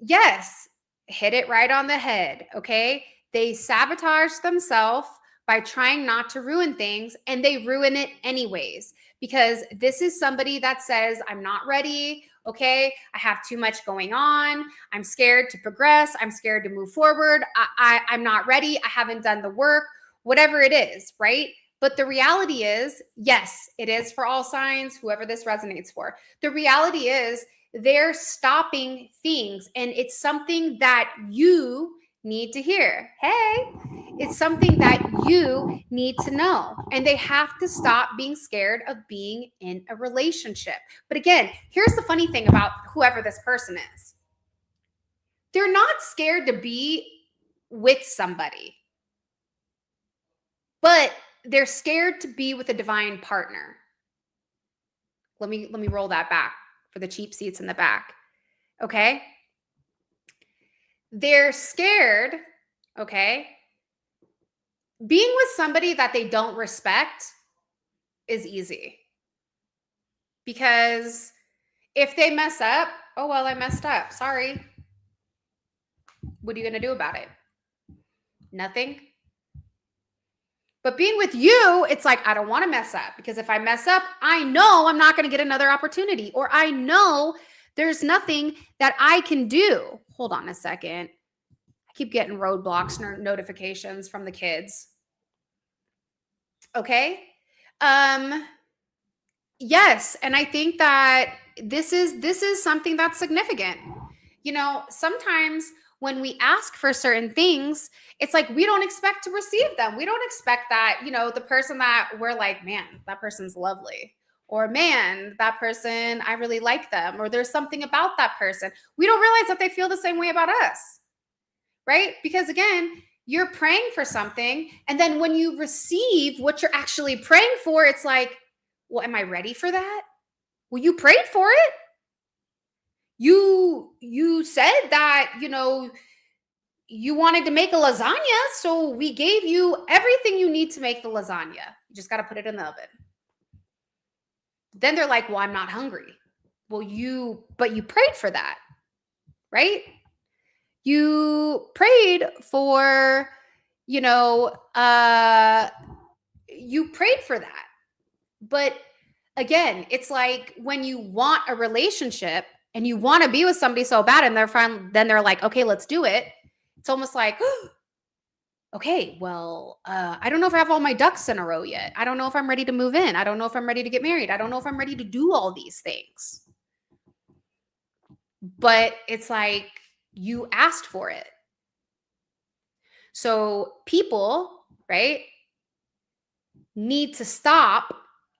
yes, hit it right on the head, okay? They sabotage themselves by trying not to ruin things, and they ruin it anyways, because this is somebody that says, I'm not ready, okay? I have too much going on. I'm scared to progress. I'm scared to move forward. I'm not ready. I haven't done the work, whatever it is, right? But the reality is, yes, it is for all signs, whoever this resonates for. The reality is, they're stopping things, and it's something that you need to hear. Hey, it's something that you need to know, and they have to stop being scared of being in a relationship. But again, here's the funny thing about whoever this person is. They're not scared to be with somebody, but they're scared to be with a divine partner. Let me roll that back for the cheap seats in the back. Okay? They're scared, okay? Being with somebody that they don't respect is easy. Because if they mess up, oh, well, I messed up. Sorry. What are you going to do about it? Nothing. But being with you, it's like, I don't want to mess up, because if I mess up, I know I'm not going to get another opportunity, or I know there's nothing that I can do. Hold on a second. I keep getting roadblocks notifications from the kids. Okay. Yes, and I think that this is something that's significant. You know, sometimes when we ask for certain things, it's like we don't expect to receive them. We don't expect that, you know, the person that we're like, man, that person's lovely. Or man, that person, I really like them. Or there's something about that person. We don't realize that they feel the same way about us. Right? Because again, you're praying for something, and then when you receive what you're actually praying for, it's like, well, am I ready for that? Well, you prayed for it. You said that, you know, you wanted to make a lasagna, so we gave you everything you need to make the lasagna. You just got to put it in the oven. Then they're like, well, I'm not hungry. Well, but you prayed for that, right? You prayed for, you know, you prayed for that. But again, it's like when you want a relationship and you want to be with somebody so bad, and then they're like, okay, let's do it. It's almost like, okay, well, I don't know if I have all my ducks in a row yet. I don't know if I'm ready to move in. I don't know if I'm ready to get married. I don't know if I'm ready to do all these things. But it's like, you asked for it. So people, right, need to stop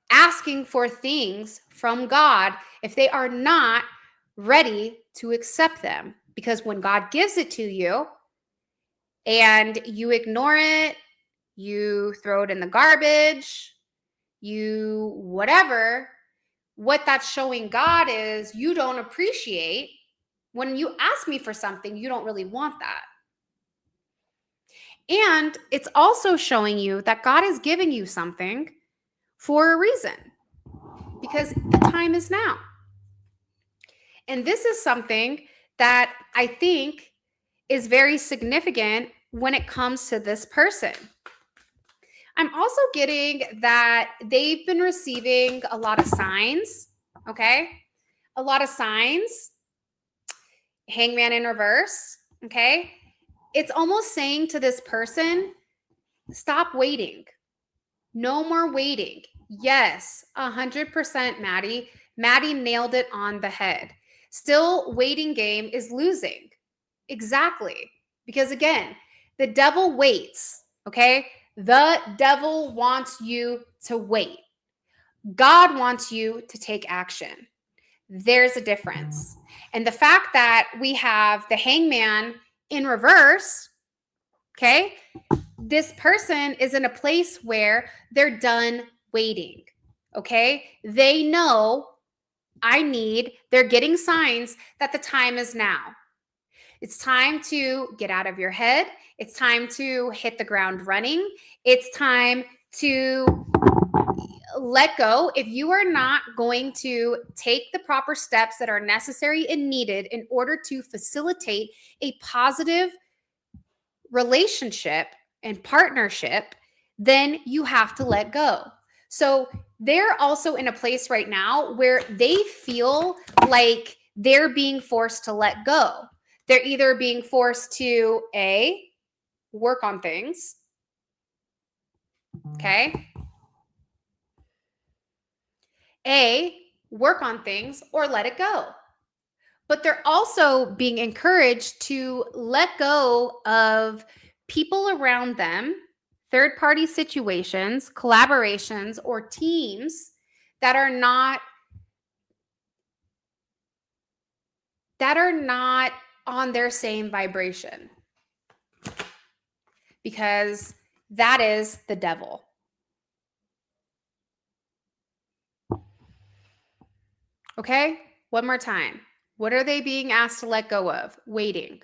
asking for things from God if they are not ready to accept them. Because when God gives it to you and you ignore it, you throw it in the garbage, you whatever, what that's showing God is you don't appreciate. When you ask me for something, you don't really want that. And it's also showing you that God is giving you something for a reason, because the time is now. And this is something that I think is very significant when it comes to this person. I'm also getting that they've been receiving a lot of signs, okay? A lot of signs. Hangman in reverse, okay? It's almost saying to this person, stop waiting. No more waiting. Yes, 100%, Maddie. Maddie nailed it on the head. Still, waiting game is losing. Exactly. Because again, the devil waits, okay? The devil wants you to wait. God wants you to take action. There's a difference. And the fact that we have the hangman in reverse, okay? This person is in a place where they're done waiting, okay? They know they're getting signs that the time is now. It's time to get out of your head. It's time to hit the ground running. It's time to let go, if you are not going to take the proper steps that are necessary and needed in order to facilitate a positive relationship and partnership, then you have to let go. So they're also in a place right now where they feel like they're being forced to let go. They're either being forced to work on things, okay? Work on things or let it go. But they're also being encouraged to let go of people around them, third-party situations, collaborations, or teams that are not on their same vibration. Because that is the devil. Okay? One more time. What are they being asked to let go of? Waiting.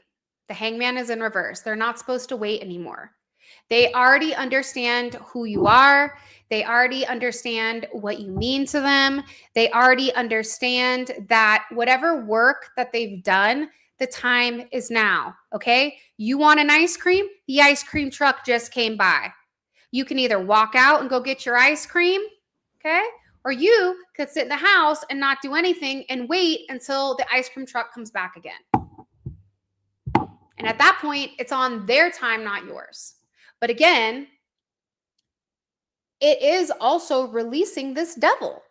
The hangman is in reverse. They're not supposed to wait anymore. They already understand who you are. They already understand what you mean to them. They already understand that whatever work that they've done, the time is now, okay? You want an ice cream? The ice cream truck just came by. You can either walk out and go get your ice cream, okay? Or you could sit in the house and not do anything and wait until the ice cream truck comes back again. And at that point, it's on their time, not yours. But again, it is also releasing this devil.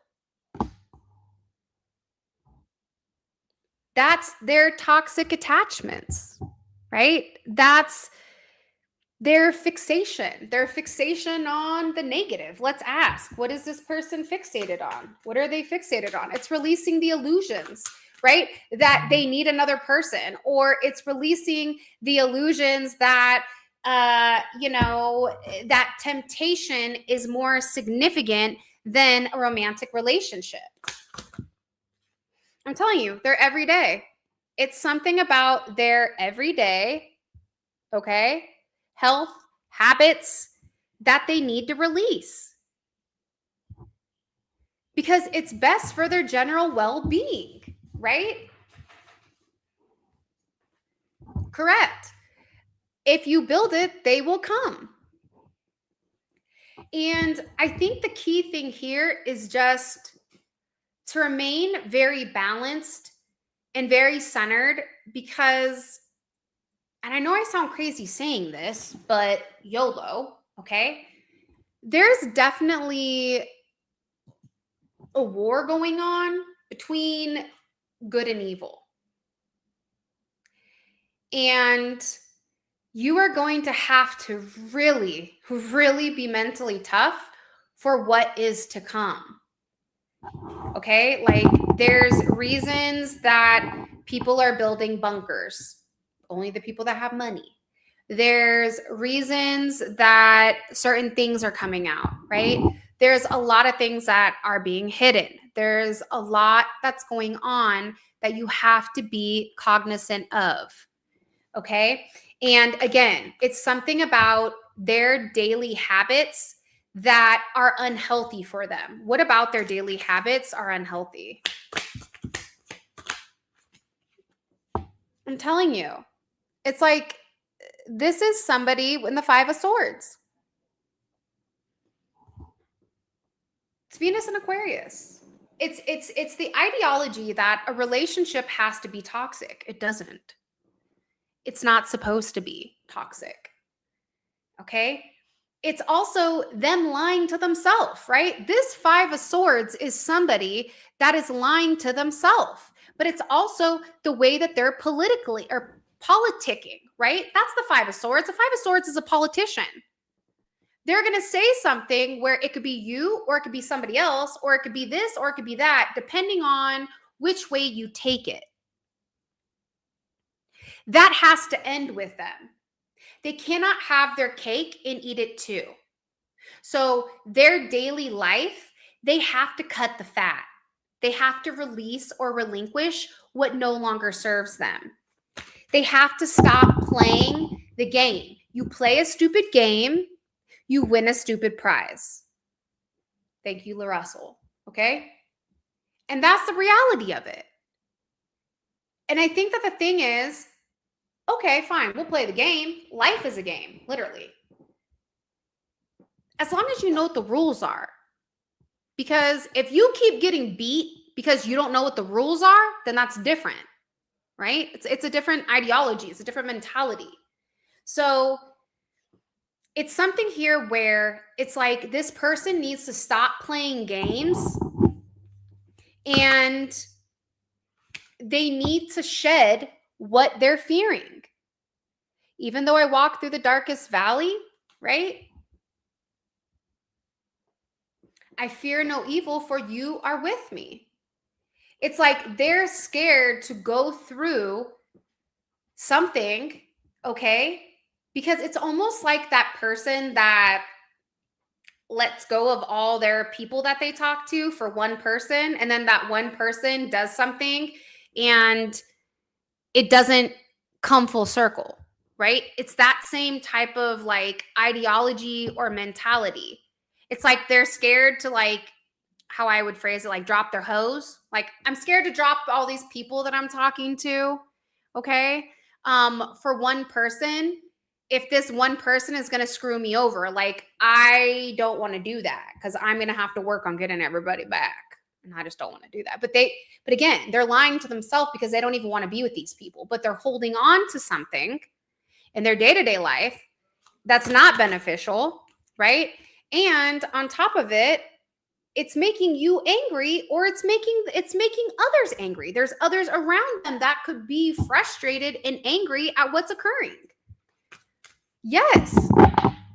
That's their toxic attachments, right? That's their fixation on the negative. Let's ask, what is this person fixated on? What are they fixated on? It's releasing the illusions, right? That they need another person, or it's releasing the illusions that, that temptation is more significant than a romantic relationship. I'm telling you, they're everyday. It's something about their everyday, okay? Health, habits that they need to release because it's best for their general well-being, right? Correct. If you build it, they will come. And I think the key thing here is just to remain very balanced and very centered because, and I know I sound crazy saying this, but YOLO, okay? There's definitely a war going on between good and evil. And you are going to have to really, really be mentally tough for what is to come. Okay? Like there's reasons that people are building bunkers. Only the people that have money. There's reasons that certain things are coming out, right? There's a lot of things that are being hidden. There's a lot that's going on that you have to be cognizant of, okay? And again, it's something about their daily habits that are unhealthy for them. What about their daily habits are unhealthy? I'm telling you. It's like, this is somebody in the Five of Swords. It's Venus and Aquarius. It's the ideology that a relationship has to be toxic. It doesn't. It's not supposed to be toxic. Okay? It's also them lying to themselves, right? This Five of Swords is somebody that is lying to themselves, but it's also the way that they're politicking, right? That's the Five of Swords. The Five of Swords is a politician. They're going to say something where it could be you, or it could be somebody else, or it could be this, or it could be that, depending on which way you take it. That has to end with them. They cannot have their cake and eat it too. So their daily life, they have to cut the fat. They have to release or relinquish what no longer serves them. They have to stop playing the game. You play a stupid game, you win a stupid prize. Thank you, LaRussell. Okay? And that's the reality of it. And I think that the thing is, okay, fine, we'll play the game. Life is a game, literally. As long as you know what the rules are. Because if you keep getting beat because you don't know what the rules are, then that's different, right? It's a different ideology, it's a different mentality. So it's something here where it's like this person needs to stop playing games and they need to shed what they're fearing. Even though I walk through the darkest valley, right? I fear no evil, for you are with me. It's like they're scared to go through something, okay? Because it's almost like that person that lets go of all their people that they talk to for one person, and then that one person does something and it doesn't come full circle, right? It's that same type of like ideology or mentality. It's like they're scared to, like, how I would phrase it, like drop their hose. Like, I'm scared to drop all these people that I'm talking to, okay? For one person, if this one person is going to screw me over, like, I don't want to do that because I'm going to have to work on getting everybody back. And I just don't want to do that. But again, they're lying to themselves because they don't even want to be with these people, but they're holding on to something in their day-to-day life that's not beneficial, right? And on top of it, it's making you angry, or it's making others angry. There's others around them that could be frustrated and angry at what's occurring. Yes,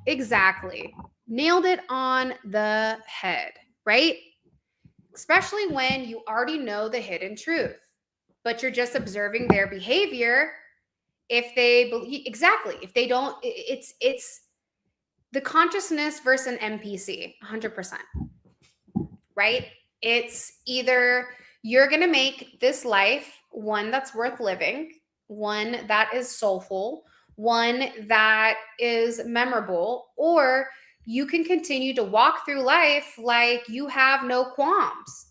exactly. Nailed it on the head, right? Especially when you already know the hidden truth, but you're just observing their behavior. If they believe, exactly, if they don't, it's the consciousness versus an NPC, 100%, right? It's either you're going to make this life one that's worth living, one that is soulful, one that is memorable, or you can continue to walk through life like you have no qualms,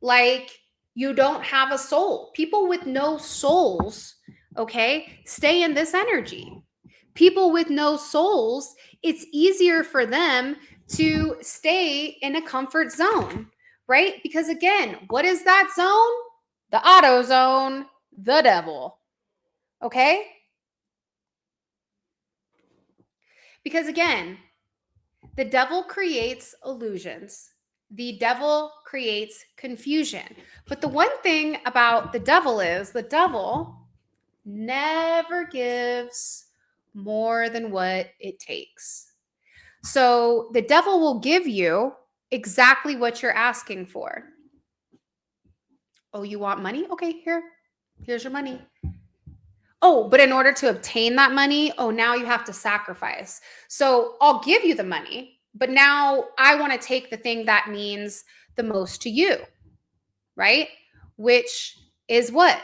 like you don't have a soul. People with no souls, okay, stay in this energy. People with no souls, it's easier for them to stay in a comfort zone, right? Because again, what is that zone? The auto zone, the devil, okay? Because again, the devil creates illusions. The devil creates confusion. But the one thing about the devil is the devil never gives more than what it takes. So the devil will give you exactly what you're asking for. Oh, you want money? Okay, here's your money. Oh, but in order to obtain that money, oh, now you have to sacrifice. So I'll give you the money, but now I want to take the thing that means the most to you, right? Which is what?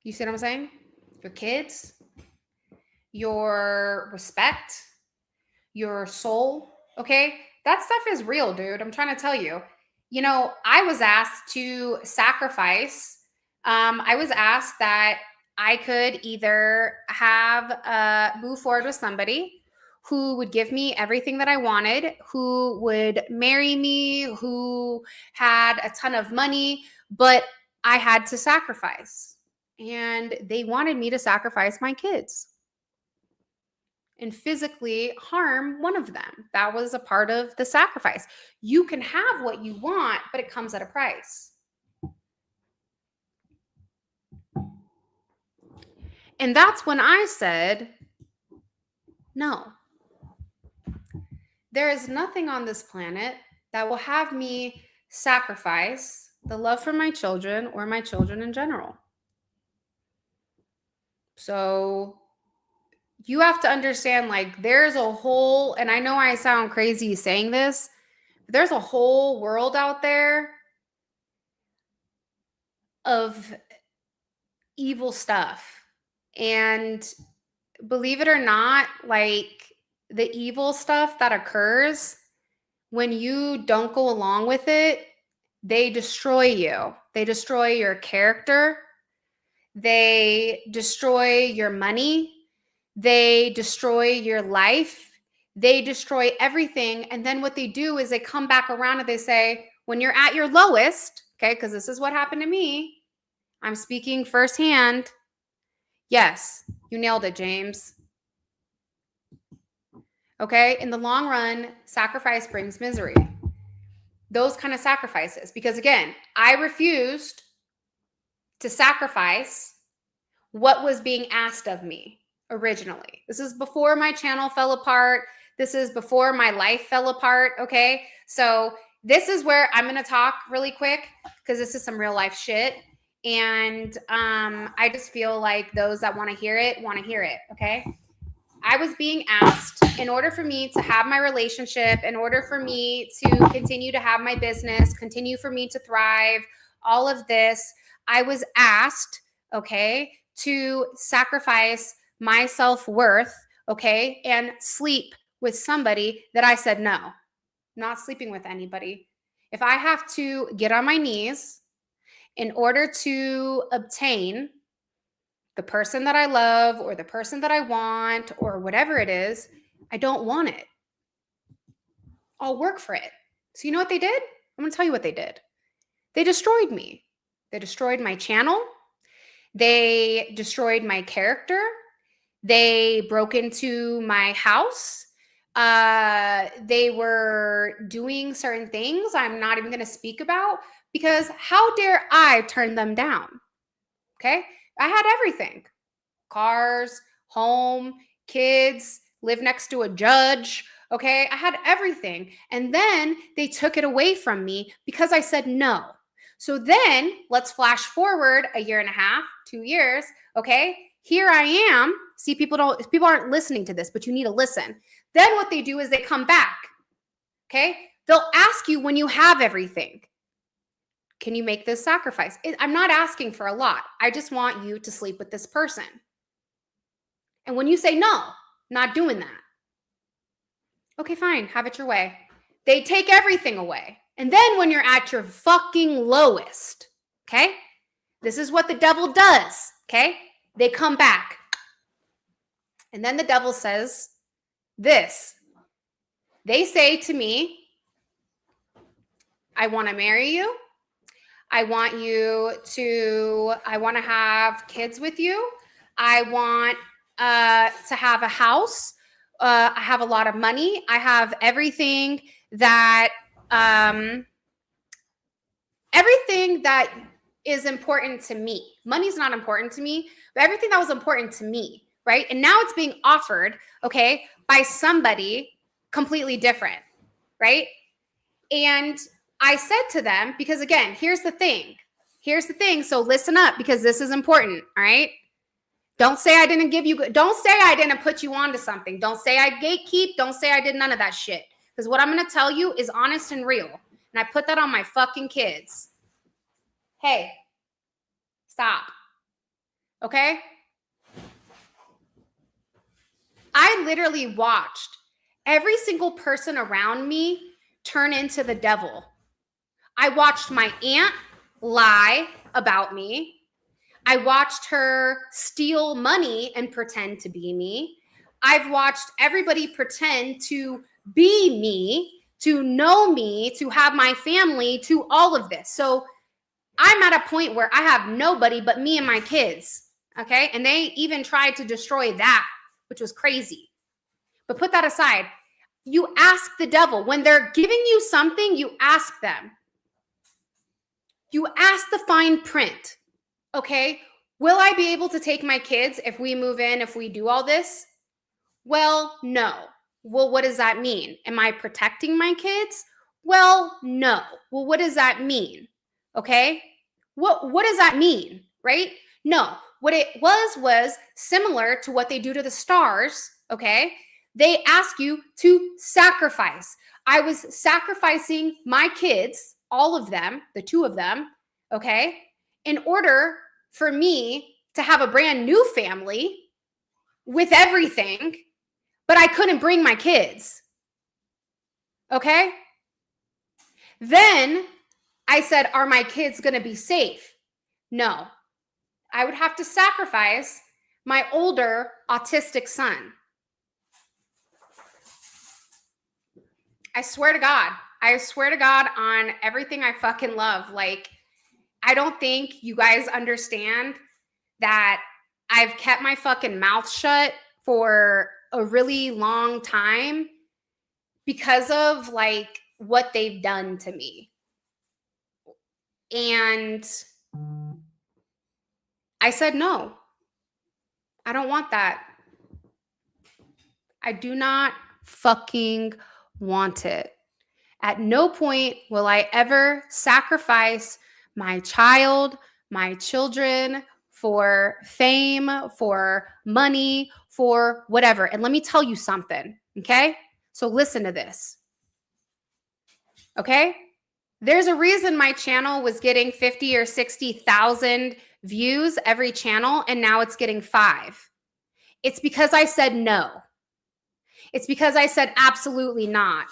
You see what I'm saying? Your kids, your respect, your soul, okay? That stuff is real, dude. I'm trying to tell you. You know, I was asked to sacrifice. I was asked that I could either have move forward with somebody who would give me everything that I wanted, who would marry me, who had a ton of money, but I had to sacrifice. And they wanted me to sacrifice my kids and physically harm one of them. That was a part of the sacrifice. You can have what you want, but it comes at a price. And that's when I said, no. There is nothing on this planet that will have me sacrifice the love for my children or my children in general. So you have to understand, like, there's a whole, and I know I sound crazy saying this, but there's a whole world out there of evil stuff. And believe it or not, like, the evil stuff that occurs when you don't go along with it, they destroy you. They destroy your character. They destroy your money. They destroy your life. They destroy everything. And then what they do is they come back around and they say, when you're at your lowest, okay, because this is what happened to me, I'm speaking firsthand. Yes, you nailed it, James. Okay, in the long run, sacrifice brings misery. Those kind of sacrifices, because again, I refused to sacrifice what was being asked of me originally. This is before my channel fell apart. This is before my life fell apart. Okay. So this is where I'm going to talk really quick because this is some real life shit. And I just feel like those that want to hear it. Okay. I was being asked, in order for me to have my relationship, in order for me to continue to have my business, continue for me to thrive, all of this, I was asked, okay, to sacrifice my self-worth, okay, and sleep with somebody that I said no, not sleeping with anybody. If I have to get on my knees in order to obtain the person that I love or the person that I want or whatever it is, I don't want it. I'll work for it. So you know what they did? I'm going to tell you what they did. They destroyed me. They destroyed my channel. They destroyed my character. They broke into my house. They were doing certain things I'm not even going to speak about because how dare I turn them down? Okay. I had everything. Cars, home, kids, live next to a judge. Okay. I had everything. And then they took it away from me because I said no. So then let's flash forward a year and a half, 2 years. Okay. Here I am. See, people aren't listening to this, but you need to listen. Then what they do is they come back. Okay. They'll ask you when you have everything. Can you make this sacrifice? I'm not asking for a lot. I just want you to sleep with this person. And when you say no, not doing that. Okay, fine, have it your way. They take everything away. And then when you're at your fucking lowest, okay, this is what the devil does, okay? They come back. And then the devil says this. They say to me, I want to marry you. I want to have kids with you. I want to have a house. I have a lot of money. I have everything that is important to me. Money's not important to me, but everything that was important to me, right? And now it's being offered, okay, by somebody completely different, right? And I said to them, because again, here's the thing. So listen up because this is important. All right. Don't say I didn't don't say I didn't put you onto something. Don't say I gatekeep. Don't say I did none of that shit. Because what I'm going to tell you is honest and real. And I put that on my fucking kids. Hey, stop. Okay. I literally watched every single person around me turn into the devil. I watched my aunt lie about me. I watched her steal money and pretend to be me. I've watched everybody pretend to be me, to know me, to have my family, to all of this. So I'm at a point where I have nobody but me and my kids. Okay. And they even tried to destroy that, which was crazy. But put that aside. You ask the devil when they're giving you something, you ask them. You ask the fine print. Okay, will I be able to take my kids if we move in, if we do all this? Well, no. Well, what does that mean? Am I protecting my kids? Well, no. Well, what does that mean? Okay, what does that mean, right? No, what it was similar to what they do to the stars, okay? They ask you to sacrifice. I was sacrificing my kids, all of them, the 2 of them, okay, in order for me to have a brand new family with everything, but I couldn't bring my kids. Okay? Then I said, are my kids going to be safe? No. I would have to sacrifice my older autistic son. I swear to God. I swear to God on everything I fucking love. Like, I don't think you guys understand that I've kept my fucking mouth shut for a really long time because of like what they've done to me. And I said, no, I don't want that. I do not fucking want it. At no point will I ever sacrifice my child, my children for fame, for money, for whatever. And let me tell you something, okay? So listen to this, okay? There's a reason my channel was getting 50 or 60,000 views every channel, and now it's getting 5. It's because I said no. It's because I said absolutely not.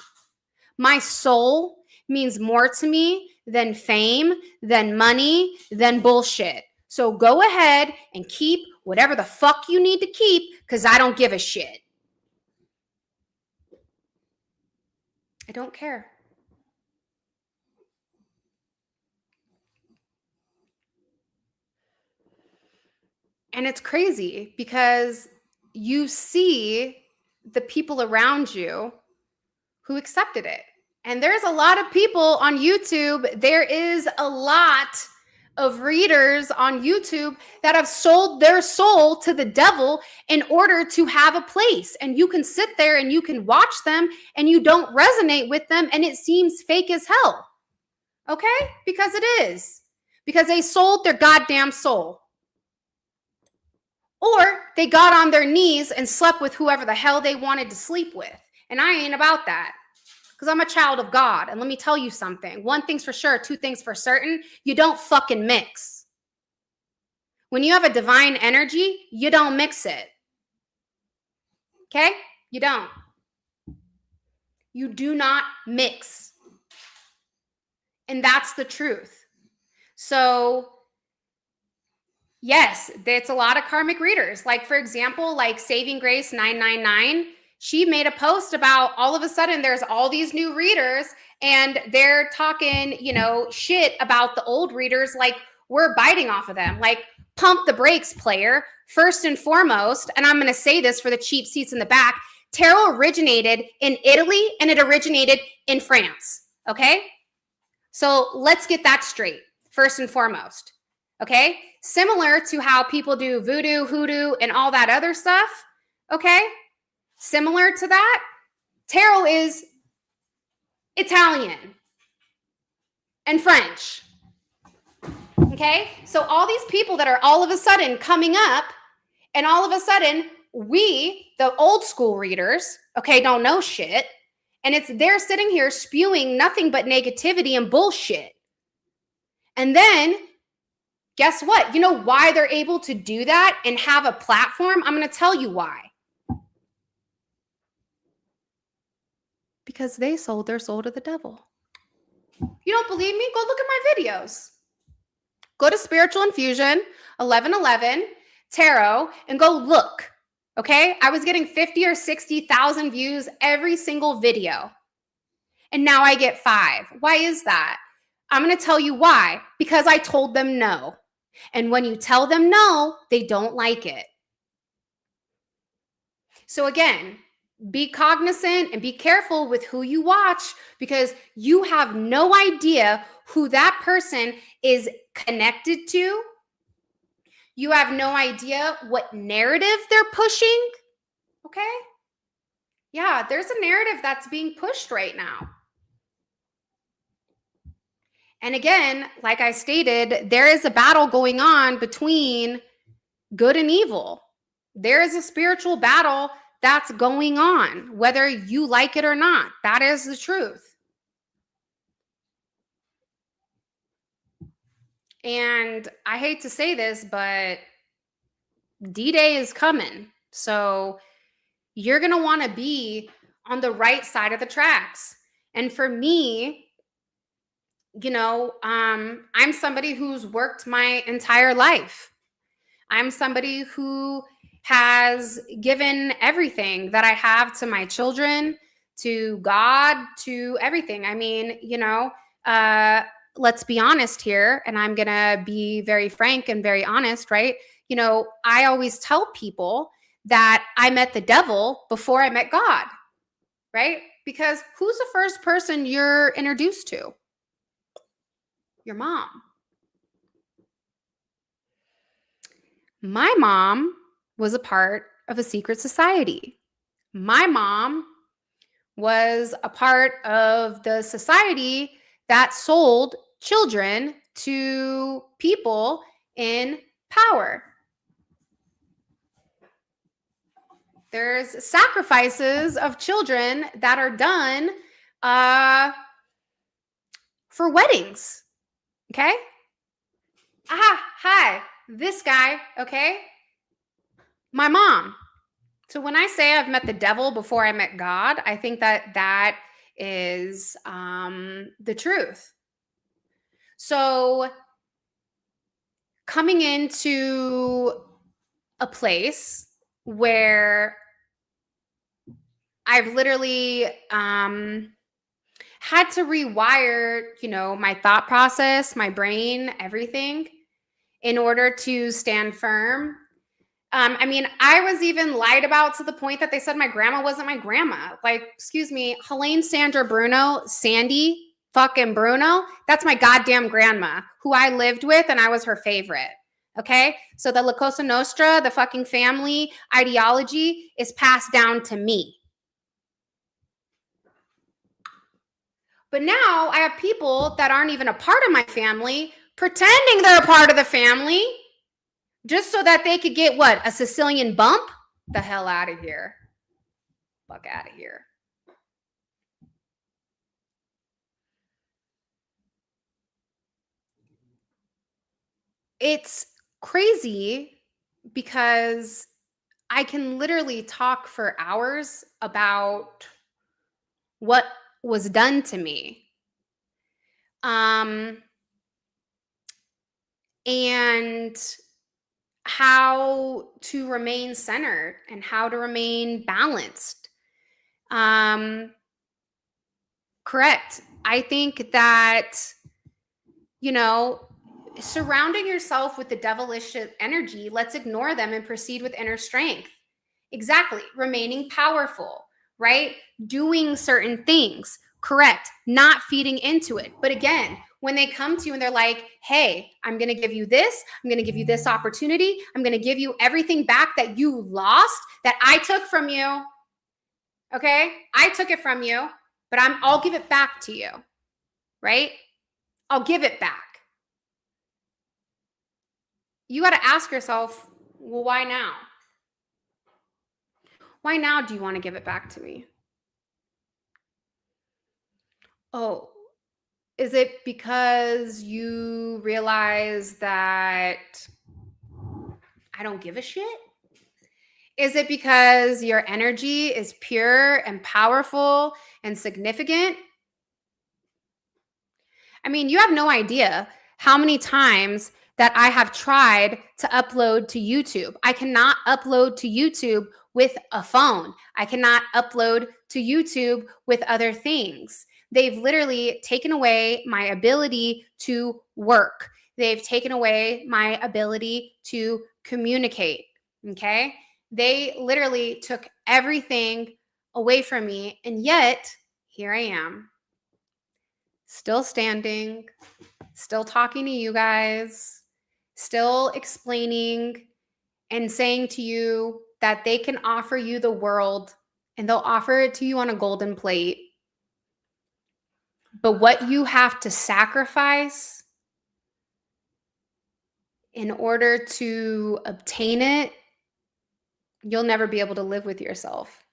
My soul means more to me than fame, than money, than bullshit. So go ahead and keep whatever the fuck you need to keep, because I don't give a shit. I don't care. And it's crazy because you see the people around you who accepted it. And there's a lot of people on YouTube. There is a lot of readers on YouTube that have sold their soul to the devil in order to have a place. And you can sit there and you can watch them and you don't resonate with them and it seems fake as hell. Okay? Because it is. Because they sold their goddamn soul. Or they got on their knees and slept with whoever the hell they wanted to sleep with. And I ain't about that. Because I'm a child of God. And let me tell you something. One thing's for sure, two things for certain. You don't fucking mix. When you have a divine energy, you don't mix it. Okay? You don't. You do not mix. And that's the truth. So, yes, it's a lot of karmic readers. Like, for example, like Saving Grace 999. She made a post about all of a sudden there's all these new readers and they're talking, shit about the old readers. Like, we're biting off of them. Like, pump the brakes, player. First and foremost, and I'm going to say this for the cheap seats in the back, tarot originated in Italy and it originated in France. Okay? So let's get that straight, first and foremost. Okay? Similar to how people do voodoo, hoodoo, and all that other stuff. Okay? Similar to that, tarot is Italian and French. Okay? So all these people that are all of a sudden coming up, and all of a sudden, we, the old school readers, okay, don't know shit, and they're sitting here spewing nothing but negativity and bullshit. And then, guess what? You know why they're able to do that and have a platform? I'm going to tell you why. Because they sold their soul to the devil. You don't believe me? Go look at my videos. Go to Spiritual Infusion, 1111, Tarot, and go look. Okay? I was getting 50 or 60,000 views every single video. And now I get 5. Why is that? I'm going to tell you why. Because I told them no. And when you tell them no, they don't like it. So again, be cognizant and be careful with who you watch because you have no idea who that person is connected to. You have no idea what narrative they're pushing. Okay? Yeah, there's a narrative that's being pushed right now. And again, like I stated, there is a battle going on between good and evil. There is a spiritual battle that's going on, whether you like it or not. That is the truth. And I hate to say this, but D-Day is coming. So you're going to want to be on the right side of the tracks. And for me, I'm somebody who's worked my entire life. I'm somebody who has given everything that I have to my children, to God, to everything. I mean, uh, let's be honest here, and I'm going to be very frank and very honest, right? I always tell people that I met the devil before I met God, right? Because who's the first person you're introduced to? Your mom. My mom was a part of a secret society. My mom was a part of the society that sold children to people in power. There's sacrifices of children that are done for weddings. Okay? Hi, this guy, okay? My mom. So when I say I've met the devil before I met God, I think that is the truth. So coming into a place where I've literally had to rewire, my thought process, my brain, everything in order to stand firm. I was even lied about to the point that they said my grandma wasn't my grandma. Like, excuse me, Helene Sandra Bruno, Sandy fucking Bruno, that's my goddamn grandma who I lived with and I was her favorite. Okay? So the La Cosa Nostra, the fucking family ideology is passed down to me. But now I have people that aren't even a part of my family pretending they're a part of the family just so that they could get what? A Sicilian bump? The hell out of here. Fuck out of here. It's crazy because I can literally talk for hours about what was done to me. And how to remain centered and how to remain balanced. Correct. I think that, surrounding yourself with the devilish energy, let's ignore them and proceed with inner strength. Exactly. Remaining powerful, right? Doing certain things. Correct. Not feeding into it. But again, when they come to you and they're like, hey, I'm going to give you this. I'm going to give you this opportunity. I'm going to give you everything back that you lost, that I took from you. Okay? I took it from you, but I'll give it back to you. Right? I'll give it back. You got to ask yourself, well, why now? Why now do you want to give it back to me? Oh, is it because you realize that I don't give a shit? Is it because your energy is pure and powerful and significant? I mean, you have no idea how many times that I have tried to upload to YouTube. I cannot upload to YouTube with a phone. I cannot upload to YouTube with other things. They've literally taken away my ability to work. They've taken away my ability to communicate. Okay. They literally took everything away from me. And yet, here I am, still standing, still talking to you guys, still explaining and saying to you that they can offer you the world and they'll offer it to you on a golden plate. But what you have to sacrifice in order to obtain it, you'll never be able to live with yourself.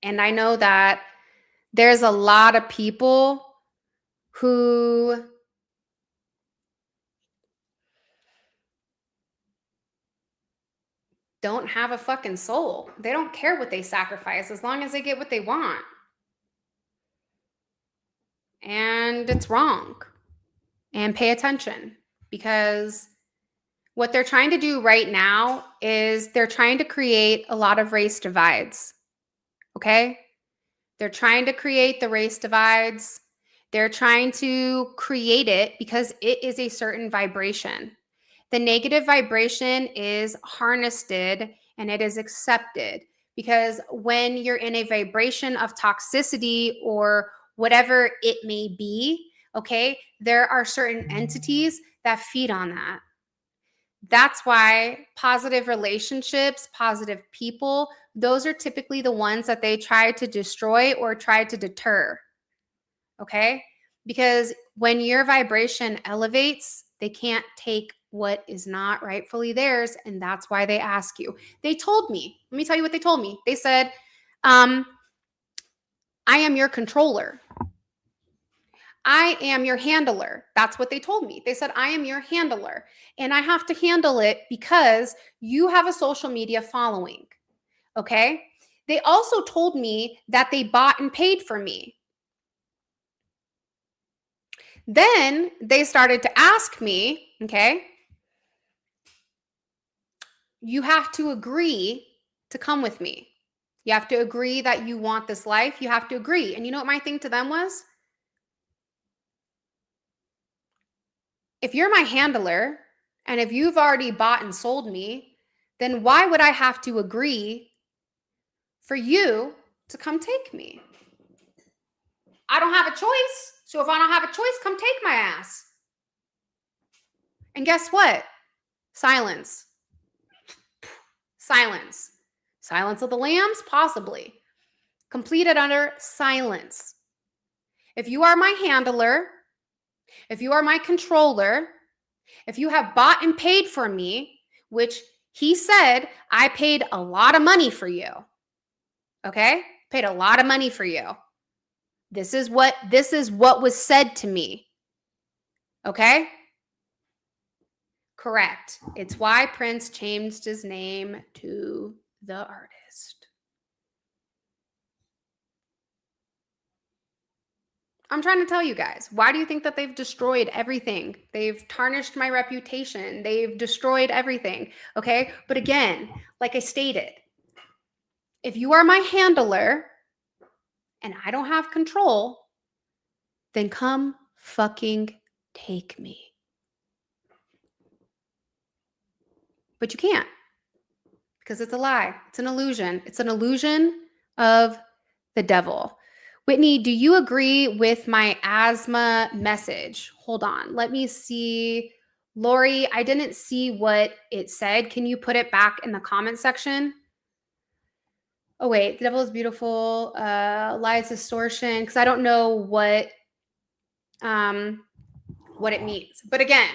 And I know that there's a lot of people who don't have a fucking soul. They don't care what they sacrifice as long as they get what they want. And it's wrong. And pay attention, because what they're trying to do right now is they're trying to create a lot of race divides. Okay? They're trying to create the race divides. They're trying to create it because it is a certain vibration. The negative vibration is harnessed and it is accepted, because when you're in a vibration of toxicity or whatever it may be, okay, there are certain entities that feed on that. That's why positive relationships, positive people, those are typically the ones that they try to destroy or try to deter. Okay? Because when your vibration elevates, they can't take what is not rightfully theirs. And that's why they ask you. They told me, let me tell you what they told me. They said, I am your controller. I am your handler. That's what they told me. They said, I am your handler and I have to handle it because you have a social media following. Okay. They also told me that they bought and paid for me. Then they started to ask me, okay, you have to agree to come with me. You have to agree that you want this life. You have to agree. And you know what my thing to them was? If you're my handler and if you've already bought and sold me, then why would I have to agree for you to come take me? I don't have a choice. So if I don't have a choice, come take my ass. And guess what? Silence. Silence. Silence of the lambs? Possibly. Completed under silence. If you are my handler, if you are my controller, if you have bought and paid for me, which he said, I paid a lot of money for you. Okay? Paid a lot of money for you. This is what was said to me. Okay? Correct. It's why Prince changed his name to the artist. I'm trying to tell you guys, why do you think that they've destroyed everything? They've tarnished my reputation. They've destroyed everything. Okay? But again, like I stated, if you are my handler and I don't have control, then come fucking take me. But you can't, because it's a lie. It's an illusion. It's an illusion of the devil. Whitney, do you agree with my asthma message? Hold on. Let me see. Lori, I didn't see what it said. Can you put it back in the comment section? Oh, wait. The devil is beautiful. Lies distortion. Because I don't know what it means. But again,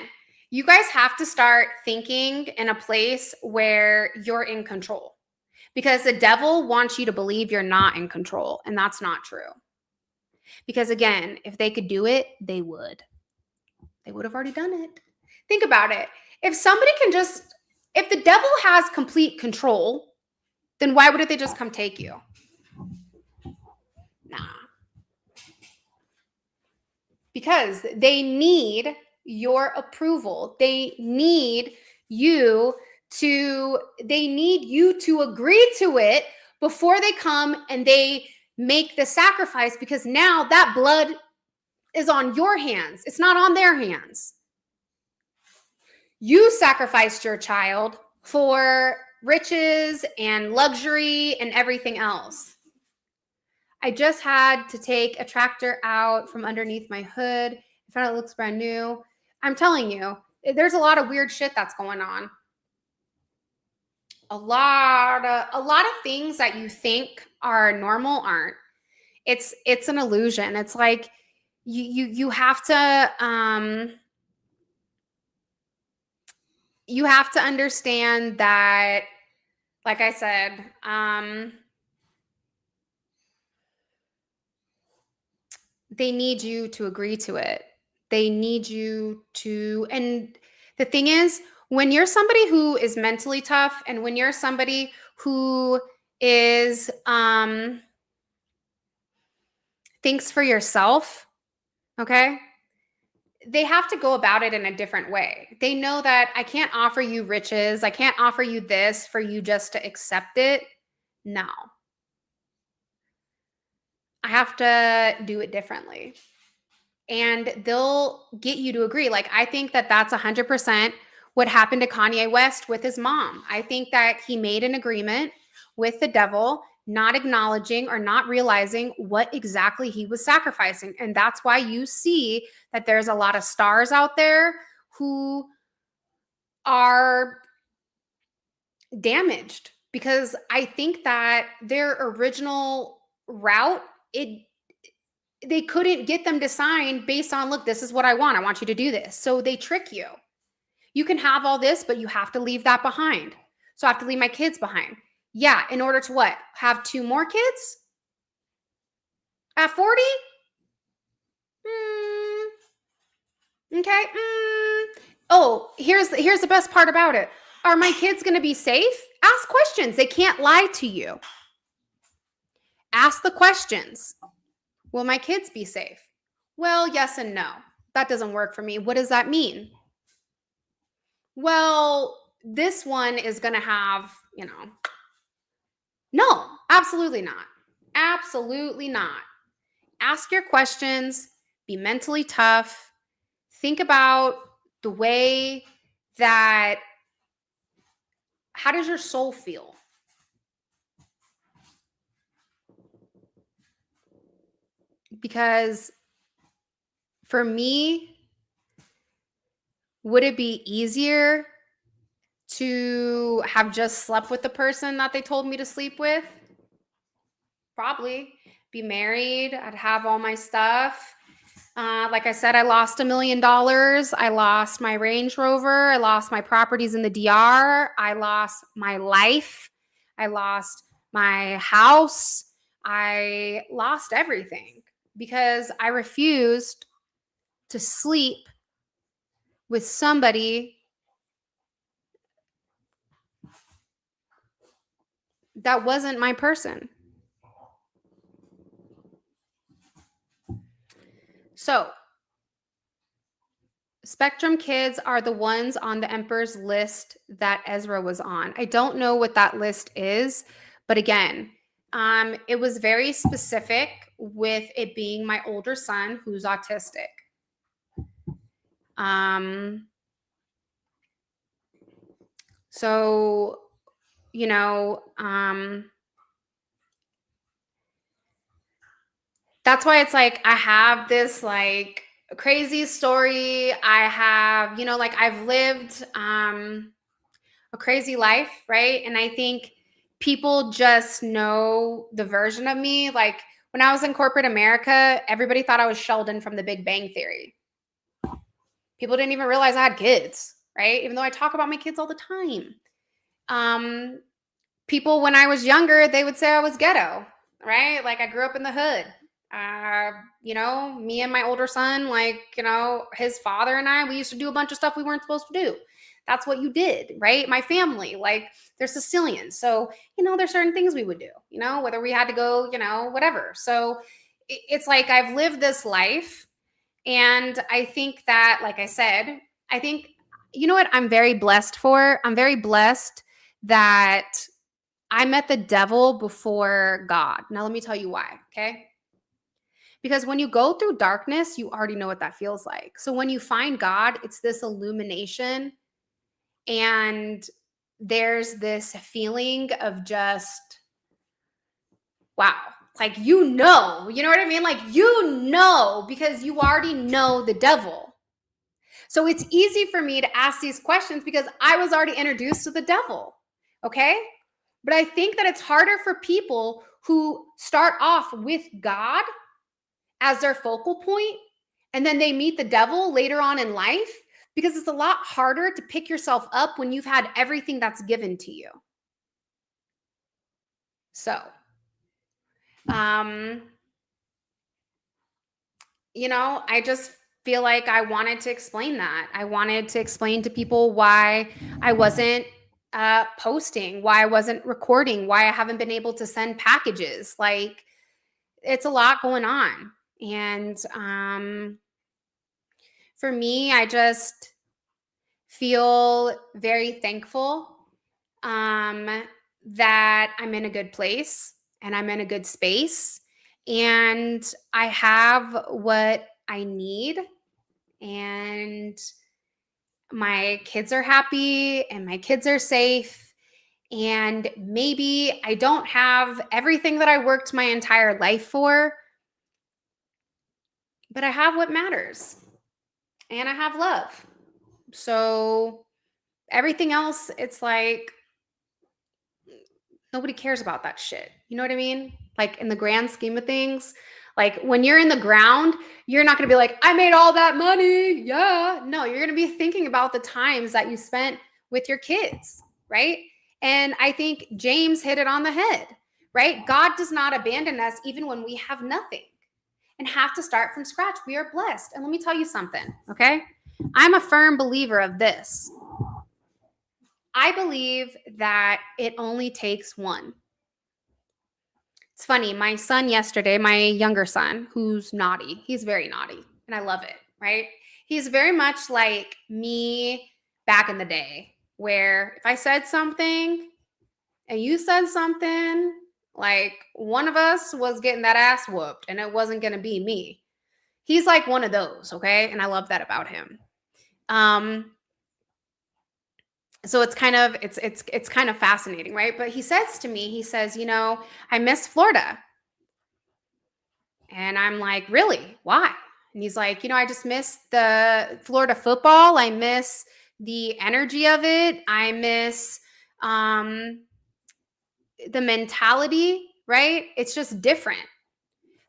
you guys have to start thinking in a place where you're in control, because the devil wants you to believe you're not in control, and that's not true. Because again, if they could do it, they would. They would have already done it. Think about it. If the devil has complete control, then why wouldn't they just come take you? Nah. Because they need your approval. They need you to agree to it before they come and they make the sacrifice, because now that blood is on your hands. It's not on their hands. You sacrificed your child for riches and luxury and everything else. I just had to take a tractor out from underneath my hood. I found it looks brand new. I'm telling you, there's a lot of weird shit that's going on. A lot of things that you think are normal aren't. It's an illusion. It's like you have to understand that, like I said, they need you to agree to it. They need you to, and the thing is, When you're somebody who is mentally tough and when you're somebody who is thinks for yourself, okay? They have to go about it in a different way. They know that I can't offer you riches, I can't offer you this for you just to accept it. No. I have to do it differently. And they'll get you to agree. Like, I think that that's 100% what happened to Kanye West with his mom. I think that he made an agreement with the devil, not acknowledging or not realizing what exactly he was sacrificing. And that's why you see that there's a lot of stars out there who are damaged because I think that their original route, it they couldn't get them to sign based on, look, this is what I want you to do this. So they trick you. You can have all this, but you have to leave that behind. So I have to leave my kids behind. Yeah, in order to what? Have two more kids at 40? Okay. Oh, here's the best part about it. Are my kids going to be safe? Ask questions. They can't lie to you. Ask the questions. Will my kids be safe? Well, yes and no. That doesn't work for me. What does that mean? Well, this one is going to have, no, absolutely not. Absolutely not. Ask your questions, be mentally tough, think about the way that, how does your soul feel? Because for me, would it be easier to have just slept with the person that they told me to sleep with? Probably. Be married, I'd have all my stuff. Like I said, I lost $1 million. I lost my Range Rover. I lost my properties in the DR. I lost my life. I lost my house. I lost everything because I refused to sleep with somebody that wasn't my person. So, Spectrum kids are the ones on the Emperor's list that Ezra was on. I don't know what that list is, but again, it was very specific with it being my older son who's autistic. So, you know, that's why it's like I have this like crazy story. I have, like I've lived a crazy life, right? And I think people just know the version of me. Like when I was in corporate America, everybody thought I was Sheldon from the Big Bang Theory. People didn't even realize I had kids, right? Even though I talk about my kids all the time. People, when I was younger, they would say I was ghetto, right? Like I grew up in the hood. Me and my older son, his father and I, we used to do a bunch of stuff we weren't supposed to do. That's what you did, right? My family, like they're Sicilians. So, there's certain things we would do, whether we had to go, whatever. So it's like I've lived this life. And I think that, like I said, I think, you know what I'm very blessed for? I'm very blessed that I met the devil before God. Now, let me tell you why, okay? Because when you go through darkness, you already know what that feels like. So when you find God, it's this illumination and there's this feeling of just, wow. Like, you know what I mean? Like, because you already know the devil. So it's easy for me to ask these questions because I was already introduced to the devil, okay? But I think that it's harder for people who start off with God as their focal point and then they meet the devil later on in life because it's a lot harder to pick yourself up when you've had everything that's given to you. So, I just feel like I wanted to explain that. I wanted to explain to people why I wasn't posting, why I wasn't recording, why I haven't been able to send packages. Like, it's a lot going on. And for me, I just feel very thankful that I'm in a good place and I'm in a good space and I have what I need, and my kids are happy and my kids are safe. And maybe I don't have everything that I worked my entire life for, but I have what matters and I have love. So everything else, it's like nobody cares about that shit. You know what I mean? Like, in the grand scheme of things, like when you're in the ground, you're not going to be like, I made all that money. Yeah. No, you're going to be thinking about the times that you spent with your kids, right? And I think James hit it on the head, right? God does not abandon us even when we have nothing and have to start from scratch. We are blessed. And let me tell you something, okay? I'm a firm believer of this. I believe that it only takes one. It's funny, my son yesterday, my younger son, who's naughty, he's very naughty, and I love it, right? He's very much like me back in the day, where if I said something and you said something, like one of us was getting that ass whooped, and it wasn't going to be me. He's like one of those, okay? And I love that about him. So it's kind of fascinating, right? But he says to me, he says, I miss Florida. And I'm like, really? Why? And he's like, I just miss the Florida football. I miss the energy of it. I miss the mentality, right? It's just different.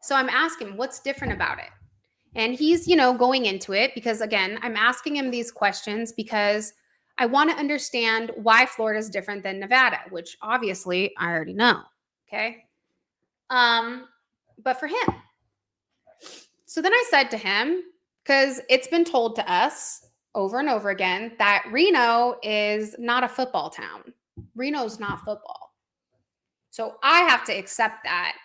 So I'm asking, what's different about it? And he's, going into it because, again, I'm asking him these questions because I want to understand why Florida is different than Nevada, which obviously I already know. Okay. But for him. So then I said to him, because it's been told to us over and over again that Reno is not a football town. Reno's not football. So I have to accept that.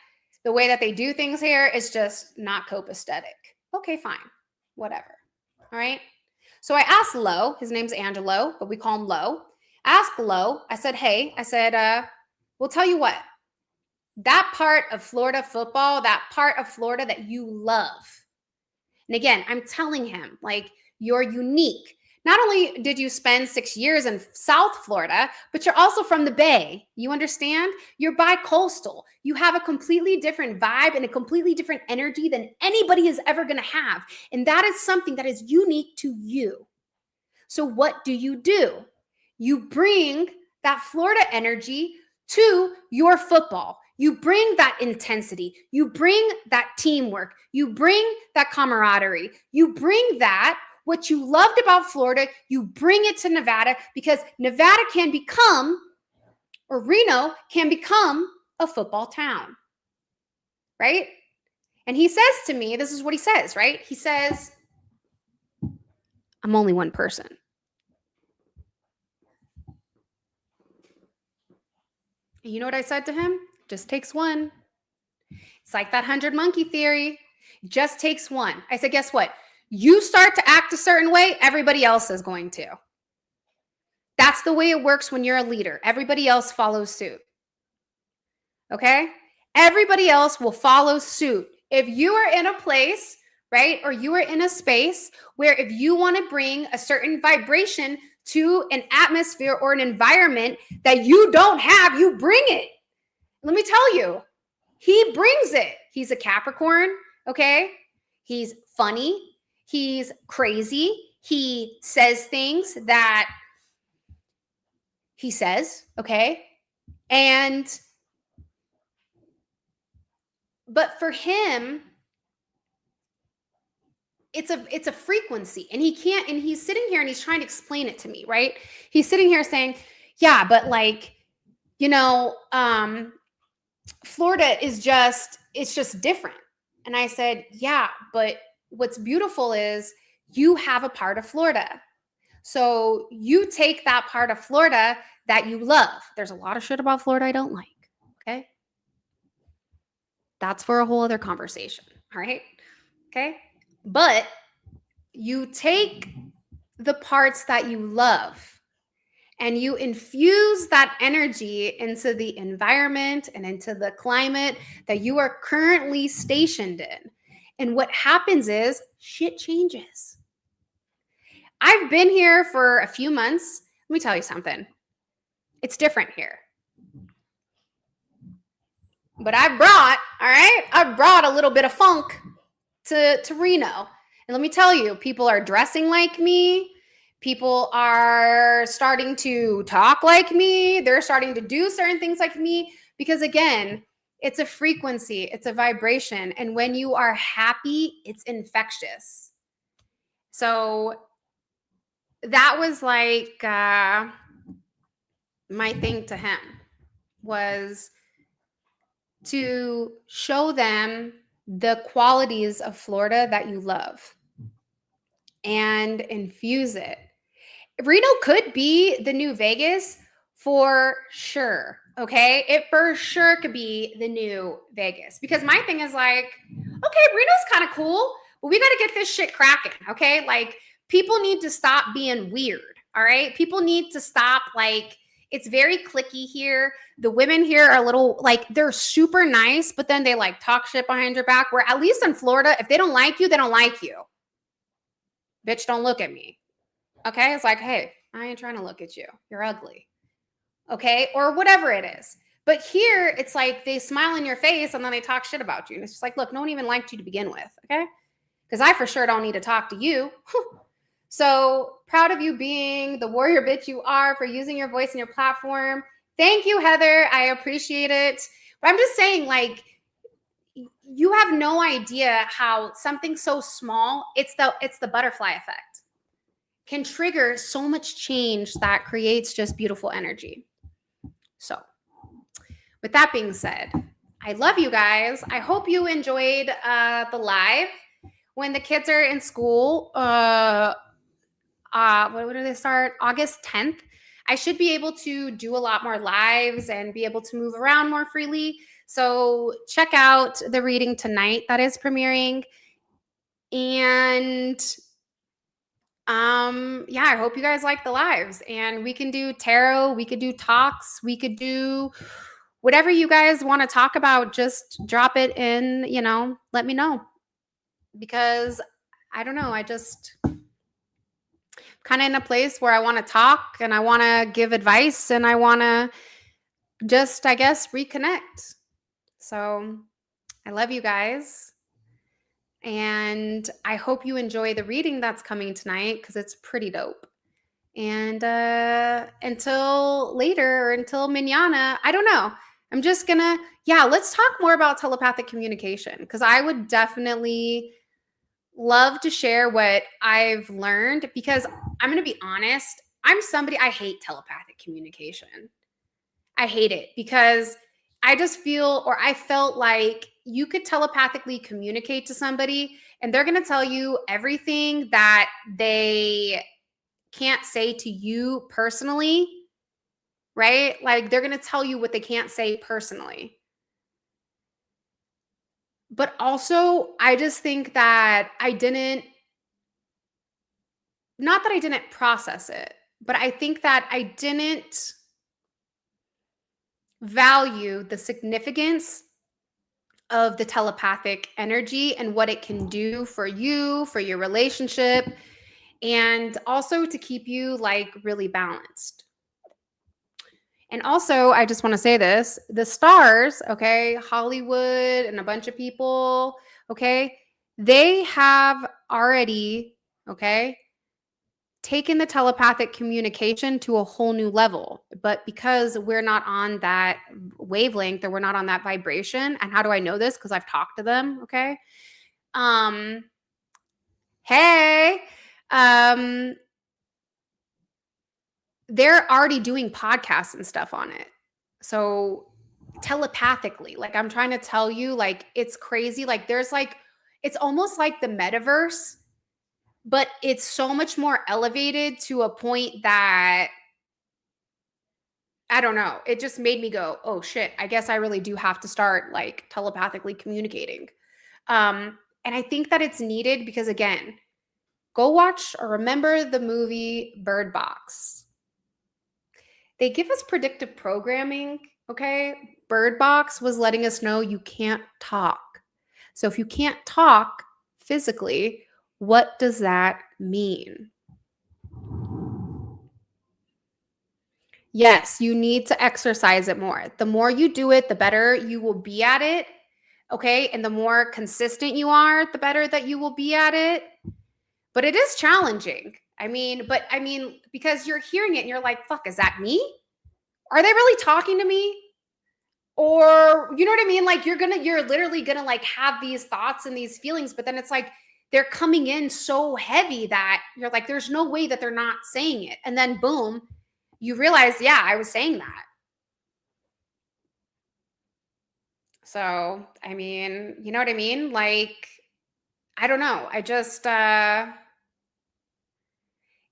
The way that they do things here is just not copacetic. Okay, fine. Whatever. All right. So I asked Lo, his name's Angelo, but we call him Lo. I asked Lo, I said, hey, we'll tell you what, that part of Florida football, that part of Florida that you love. And again, I'm telling him, like, you're unique. Not only did you spend 6 years in South Florida, but you're also from the Bay. You understand? You're bi-coastal. You have a completely different vibe and a completely different energy than anybody is ever going to have. And that is something that is unique to you. So what do? You bring that Florida energy to your football. You bring that intensity. You bring that teamwork. You bring that camaraderie. You bring that, what you loved about Florida, you bring it to Nevada, because Nevada can become, or Reno can become, a football town, right? And he says to me, this is what he says, right? He says, I'm only one person. And you know what I said to him? Just takes one. It's like that 100 monkey theory. Just takes one. I said, guess what? You start to act a certain way, everybody else is going to. That's the way it works when you're a leader. Everybody else follows suit. Okay? Everybody else will follow suit. If you are in a place, right, or you are in a space where if you want to bring a certain vibration to an atmosphere or an environment that you don't have, you bring it. Let me tell you, he brings it. He's a Capricorn, okay? He's funny. He's crazy. He says things that he says, okay? But for him, it's a frequency, and he's sitting here and he's trying to explain it to me, right? He's sitting here saying, yeah, but like, Florida is it's just different. And I said, yeah, but what's beautiful is you have a part of Florida. So you take that part of Florida that you love. There's a lot of shit about Florida I don't like. Okay. That's for a whole other conversation. All right. Okay. But you take the parts that you love and you infuse that energy into the environment and into the climate that you are currently stationed in. And what happens is shit changes. I've been here for a few months. Let me tell you something. It's different here. But I brought a little bit of funk to Reno. And let me tell you, people are dressing like me. People are starting to talk like me. They're starting to do certain things like me because, again, it's a frequency, it's a vibration. And when you are happy, it's infectious. So that was like my thing to him was to show them the qualities of Florida that you love and infuse it. Reno could be the new Vegas for sure. Okay. It for sure could be the new Vegas because my thing is like, okay, Reno's kind of cool, but we got to get this shit cracking. Okay. Like people need to stop being weird. All right. People need to stop. Like it's very cliquey here. The women here are a little like they're super nice, but then they like talk shit behind your back. Where at least in Florida, if they don't like you, they don't like you. Bitch, don't look at me. Okay. It's like, hey, I ain't trying to look at you. You're ugly. Okay. Or whatever it is. But here it's like they smile in your face and then they talk shit about you. And it's just like, look, no one even liked you to begin with. Okay. Because I for sure don't need to talk to you. So proud of you being the warrior bitch you are for using your voice and your platform. Thank you, Heather. I appreciate it. But I'm just saying, like, you have no idea how something so small, it's the butterfly effect, can trigger so much change that creates just beautiful energy. So with that being said, I love you guys. I hope you enjoyed the live. When the kids are in school, when do they start? August 10th. I should be able to do a lot more lives and be able to move around more freely. So check out the reading tonight that is premiering. And yeah, I hope you guys like the lives. And we can do tarot, we could do talks, we could do whatever you guys want to talk about. Just drop it in, let me know. Because I don't know, I just kind of in a place where I want to talk and I want to give advice and I want to just, I guess, reconnect. So I love you guys. And I hope you enjoy the reading that's coming tonight because it's pretty dope. And until later or until mañana, I don't know. I'm just gonna, let's talk more about telepathic communication because I would definitely love to share what I've learned because I'm going to be honest. I hate telepathic communication. I hate it because I just I felt like you could telepathically communicate to somebody and they're going to tell you everything that they can't say to you personally, right? Like they're going to tell you what they can't say personally. But also, I just think that not that I didn't process it, but I think that I didn't value the significance of the telepathic energy and what it can do for you, for your relationship, and also to keep you like really balanced. And also, I just want to say this, the stars, okay, Hollywood and a bunch of people, okay, they have already, okay, taken the telepathic communication to a whole new level. But because we're not on that wavelength or we're not on that vibration, and how do I know this? Because I've talked to them, okay? They're already doing podcasts and stuff on it. So telepathically, like I'm trying to tell you, like it's crazy. Like there's like it's almost like the metaverse, but it's so much more elevated to a point that I don't know. It just made me go, "Oh shit, I guess I really do have to start like telepathically communicating." And I think that it's needed because again, go watch or remember the movie Bird Box. They give us predictive programming, okay? Bird Box was letting us know you can't talk. So if you can't talk physically, what does that mean? Yes, you need to exercise it more. The more you do it, the better you will be at it. Okay. And the more consistent you are, the better that you will be at it. But it is challenging. I mean, because you're hearing it and you're like, fuck, is that me? Are they really talking to me? Or you know what I mean? Like you're literally gonna like have these thoughts and these feelings, but then it's like they're coming in so heavy that you're like, there's no way that they're not saying it. And then boom, you realize, yeah, I was saying that. So, I mean, you know what I mean? Like, I don't know. I just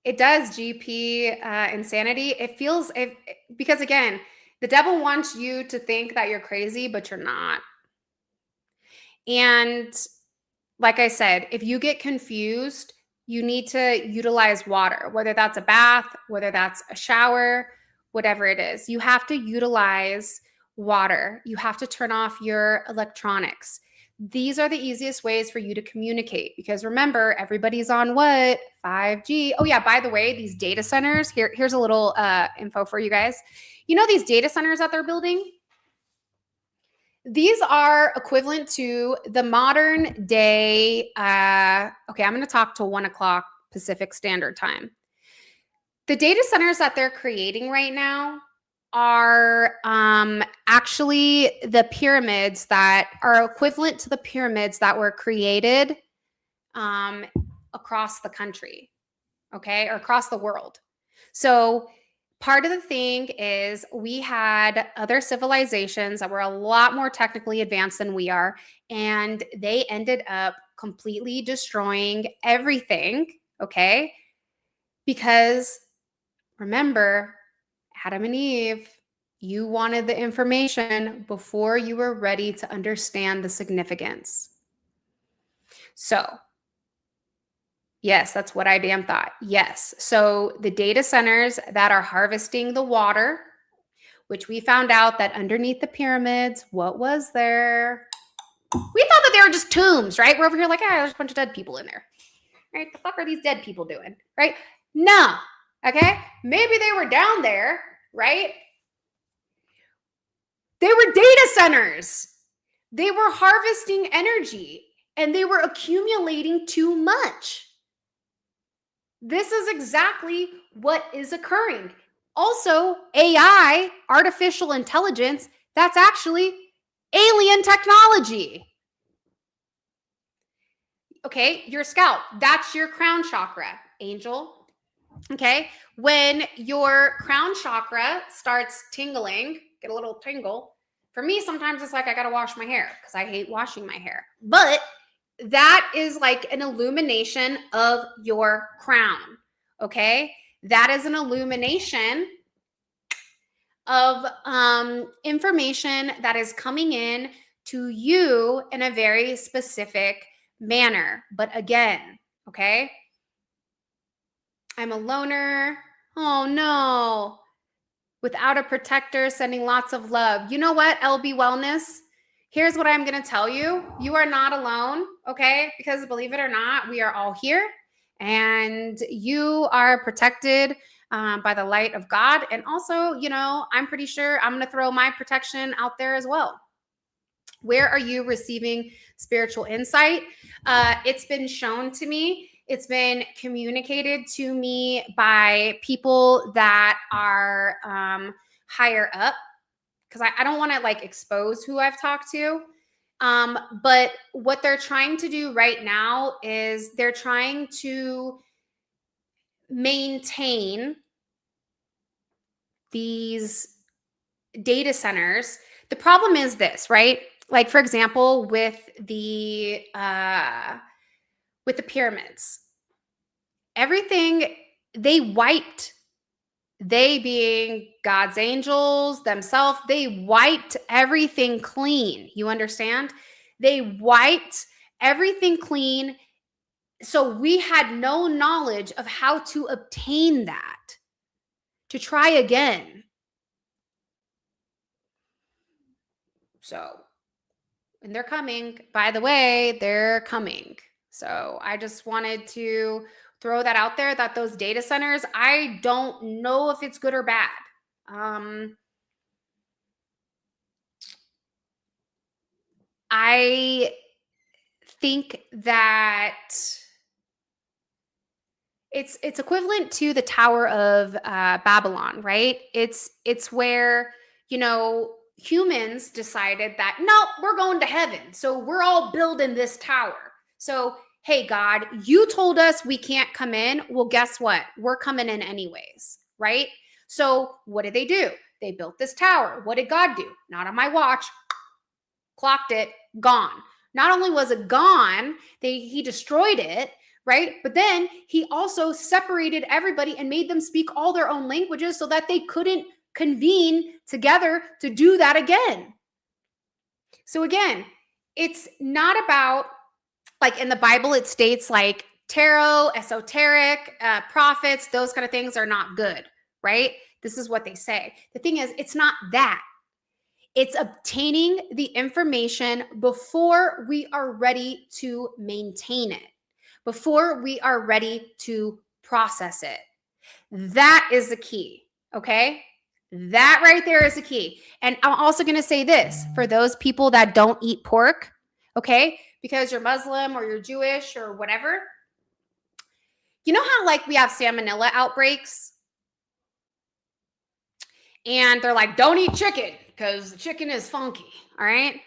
it does GP insanity. It feels if because again, the devil wants you to think that you're crazy, but you're not. And like I said, if you get confused, you need to utilize water, whether that's a bath, whether that's a shower, whatever it is. You have to utilize water. You have to turn off your electronics. These are the easiest ways for you to communicate because remember, everybody's on what? 5G. Oh, yeah, by the way, these data centers, here's a little info for you guys. You know, these data centers that they're building? These are equivalent to the modern day. Okay, I'm going to talk to 1 o'clock Pacific Standard Time. The data centers that they're creating right now are actually the pyramids that are equivalent to the pyramids that were created um, across the country, okay, or across the world. So part of the thing is we had other civilizations that were a lot more technically advanced than we are, and they ended up completely destroying everything, okay? Because remember, Adam and Eve, you wanted the information before you were ready to understand the significance. So, yes, that's what I damn thought. Yes. So the data centers that are harvesting the water, which we found out that underneath the pyramids, what was there? We thought that they were just tombs, right? We're over here like, there's a bunch of dead people in there. Right? The fuck are these dead people doing? Right? No. Okay. Maybe they were down there, right? They were data centers. They were harvesting energy and they were accumulating too much. This is exactly what is occurring. Also, AI, artificial intelligence, that's actually alien technology. Okay, your scalp, that's your crown chakra, angel. Okay, when your crown chakra starts tingling, get a little tingle. For me, sometimes it's like I gotta wash my hair because I hate washing my hair. But that is like an illumination of your crown. Okay, that is an illumination of information that is coming in to you in a very specific manner. But again, okay, I'm a loner. Oh no. Without a protector, sending lots of love. You know what, LB Wellness? Here's what I'm going to tell you. You are not alone, okay? Because believe it or not, we are all here and you are protected by the light of God. And also, you know, I'm pretty sure I'm going to throw my protection out there as well. Where are you receiving spiritual insight? It's been shown to me. It's been communicated to me by people that are higher up because I don't want to like expose who I've talked to. But what they're trying to do right now is they're trying to maintain these data centers. The problem is this, right? Like, for example, with the pyramids, everything they wiped, they being God's angels themselves, they wiped everything clean. You understand? They wiped everything clean. So we had no knowledge of how to obtain that, to try again. So, and they're coming. By the way, they're coming. So I just wanted to throw that out there, that those data centers, I don't know if it's good or bad. I think that it's equivalent to the Tower of Babylon, right? It's where, humans decided that no, we're going to heaven, so we're all building this tower. So hey, God, you told us we can't come in. Well, guess what? We're coming in anyways, right? So what did they do? They built this tower. What did God do? Not on my watch. Clocked it, gone. Not only was it gone, he destroyed it, right? But then he also separated everybody and made them speak all their own languages so that they couldn't convene together to do that again. So again, it's not about, like in the Bible, it states like tarot, esoteric, prophets, those kind of things are not good, right? This is what they say. The thing is, it's not that. It's obtaining the information before we are ready to maintain it, before we are ready to process it. That is the key, okay? That right there is the key. And I'm also going to say this for those people that don't eat pork, okay? Because you're Muslim or you're Jewish or whatever. You know how like we have salmonella outbreaks? And they're like, don't eat chicken because the chicken is funky. All right.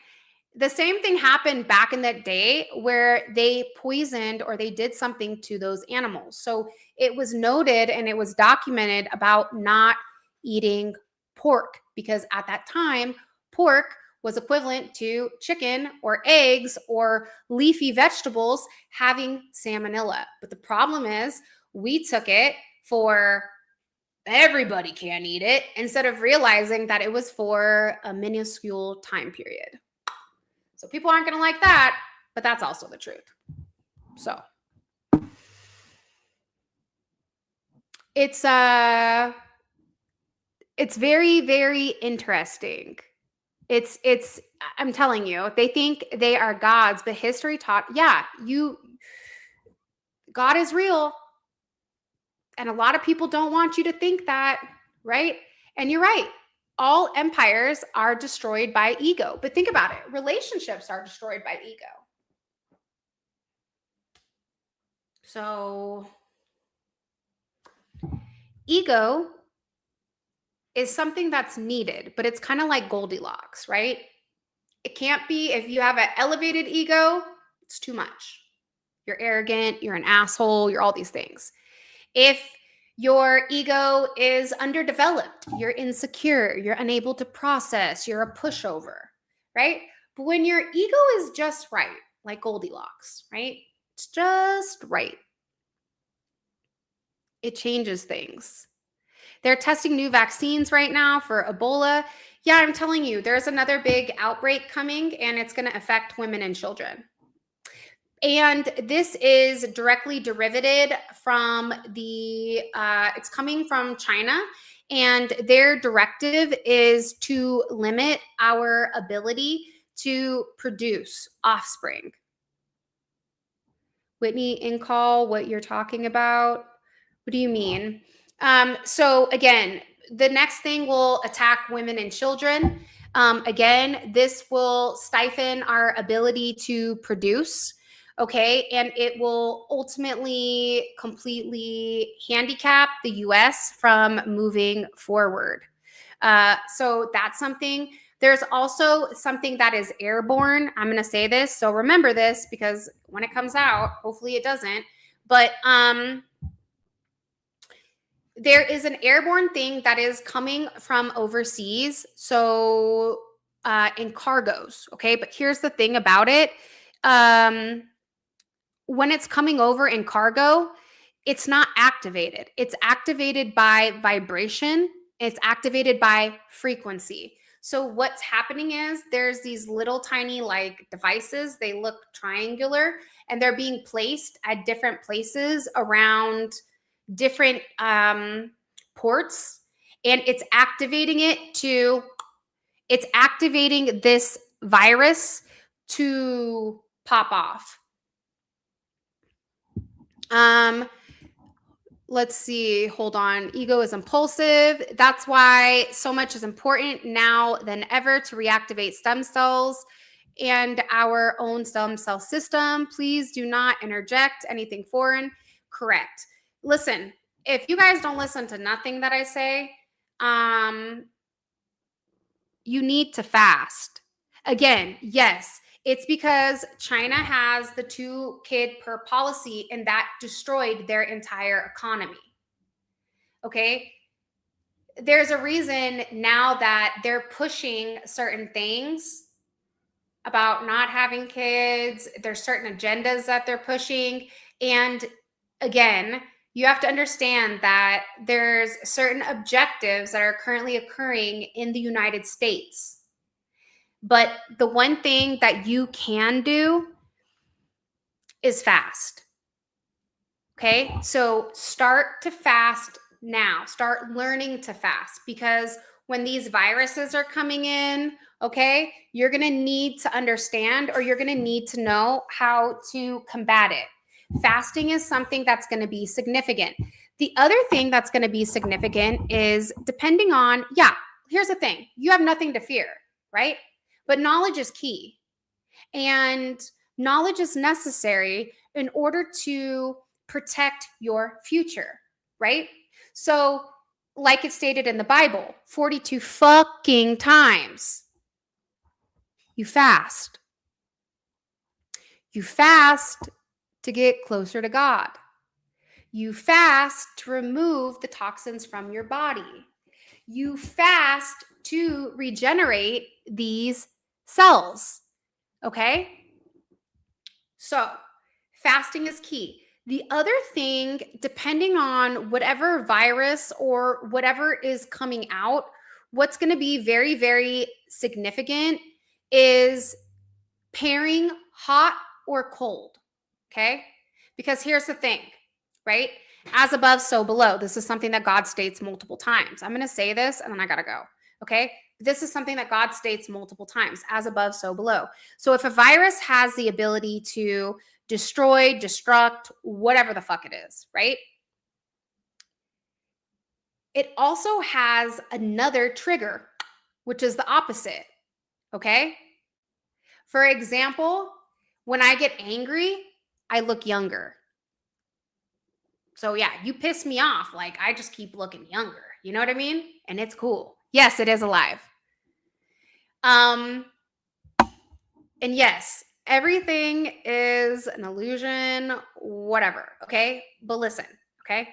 The same thing happened back in that day where they poisoned or they did something to those animals. So it was noted and it was documented about not eating pork because at that time, pork was equivalent to chicken or eggs or leafy vegetables having salmonella. But the problem is we took it for everybody can eat it instead of realizing that it was for a minuscule time period. So people aren't going to like that, but that's also the truth. So it's very, very interesting. It's I'm telling you, they think they are gods, but history taught, God is real. And a lot of people don't want you to think that, right? And you're right. All empires are destroyed by ego. But think about it. Relationships are destroyed by ego. So ego is something that's needed, but it's kind of like Goldilocks, right? It can't be, if you have an elevated ego, it's too much. You're arrogant, you're an asshole, you're all these things. If your ego is underdeveloped, you're insecure, you're unable to process, you're a pushover, right? But when your ego is just right, like Goldilocks, right? It's just right. It changes things. They're testing new vaccines right now for Ebola. Yeah, I'm telling you, there's another big outbreak coming and it's going to affect women and children. And this is directly derivated from it's coming from China, and their directive is to limit our ability to produce offspring. Whitney, in call, what you're talking about? What do you mean? So again, the next thing will attack women and children. Again, this will stifle our ability to produce. Okay. And it will ultimately completely handicap the US from moving forward. So that's something. There's also something that is airborne. I'm going to say this. So remember this because when it comes out, hopefully it doesn't. But there is an airborne thing that is coming from overseas. So in cargos. Okay. But here's the thing about it. When it's coming over in cargo, it's not activated. It's activated by vibration. It's activated by frequency. So what's happening is there's these little tiny like devices. They look triangular and they're being placed at different places around different ports, and it's activating this virus to pop off. Let's see. Hold on. Ego is impulsive. That's why so much is important now than ever to reactivate stem cells and our own stem cell system. Please do not interject anything foreign. Correct. Listen, if you guys don't listen to nothing that I say, you need to fast. Again, yes, it's because China has the 2-kid per policy, and that destroyed their entire economy. Okay. There's a reason now that they're pushing certain things about not having kids. There's certain agendas that they're pushing. And again, you have to understand that there's certain objectives that are currently occurring in the United States. But the one thing that you can do is fast. Okay? So start to fast now. Start learning to fast, because when these viruses are coming in, okay, you're going to need to understand, or you're going to need to know how to combat it. Fasting is something that's going to be significant. The other thing that's going to be significant is depending on, here's the thing. You have nothing to fear, right? But knowledge is key. And knowledge is necessary in order to protect your future, right? So, like it's stated in the Bible, 42 fucking times, you fast. You fast to get closer to God. You fast to remove the toxins from your body. You fast to regenerate these cells. Okay? So, fasting is key. The other thing, depending on whatever virus or whatever is coming out, what's going to be very, very significant is pairing hot or cold. Okay? Because here's the thing, right? As above, so below. This is something that God states multiple times. I'm going to say this and then I got to go. Okay? This is something that God states multiple times. As above, so below. So if a virus has the ability to destroy, destruct, whatever the fuck it is, right? It also has another trigger, which is the opposite. Okay? For example, when I get angry, I look younger. So yeah, you piss me off. Like, I just keep looking younger. You know what I mean? And it's cool. Yes, it is alive. And yes, everything is an illusion, whatever. Okay. But listen, okay.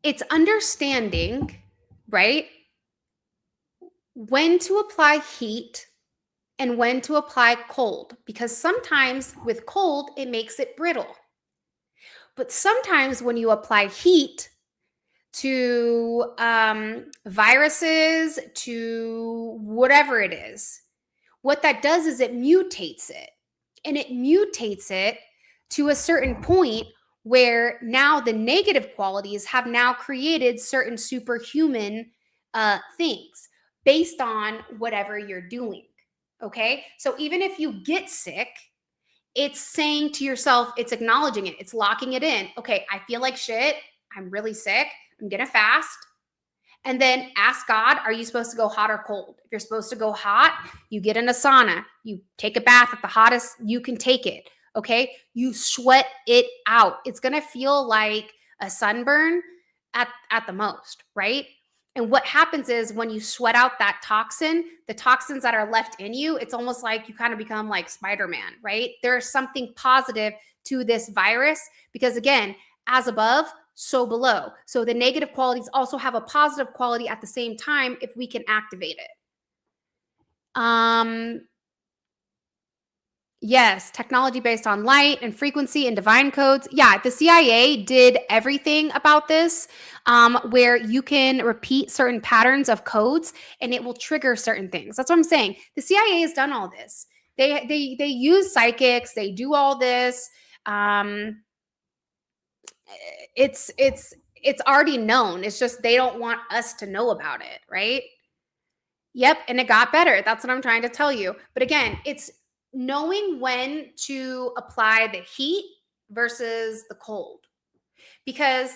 It's understanding, right? When to apply heat and when to apply cold, because sometimes with cold, it makes it brittle. But sometimes when you apply heat to viruses, to whatever it is, what that does is it mutates it. And it mutates it to a certain point where now the negative qualities have now created certain superhuman things based on whatever you're doing. Okay. So even if you get sick, it's saying to yourself, it's acknowledging it, it's locking it in. Okay, I feel like shit. I'm really sick. I'm going to fast. And then ask God, are you supposed to go hot or cold? If you're supposed to go hot, you get in a sauna. You take a bath at the hottest you can take it. Okay. You sweat it out. It's going to feel like a sunburn at the most, right? And what happens is when you sweat out that toxin, the toxins that are left in you, it's almost like you kind of become like Spider-Man, right? There's something positive to this virus because, again, as above, so below. So the negative qualities also have a positive quality at the same time if we can activate it. Yes, technology based on light and frequency and divine codes. Yeah, the CIA did everything about this, where you can repeat certain patterns of codes and it will trigger certain things. That's what I'm saying. The CIA has done all this. They use psychics. They do all this. Um, it's already known. It's just they don't want us to know about it, right? Yep, and it got better. That's what I'm trying to tell you. But again, it's knowing when to apply the heat versus the cold. Because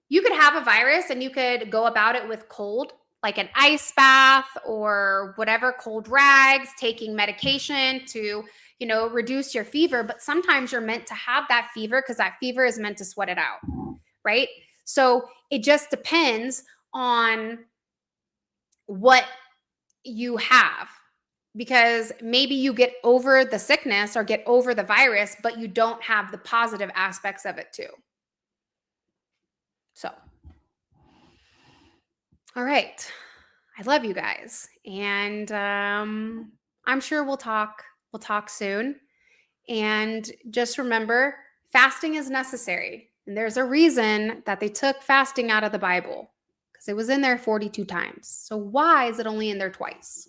you could have a virus and you could go about it with cold, like an ice bath or whatever, cold rags, taking medication to, reduce your fever, but sometimes you're meant to have that fever because that fever is meant to sweat it out, right? So it just depends on what you have, because maybe you get over the sickness or get over the virus, but you don't have the positive aspects of it too. So, all right. I love you guys. And I'm sure we'll talk. We'll talk soon. And just remember, fasting is necessary. And there's a reason that they took fasting out of the Bible, because it was in there 42 times. So why is it only in there twice?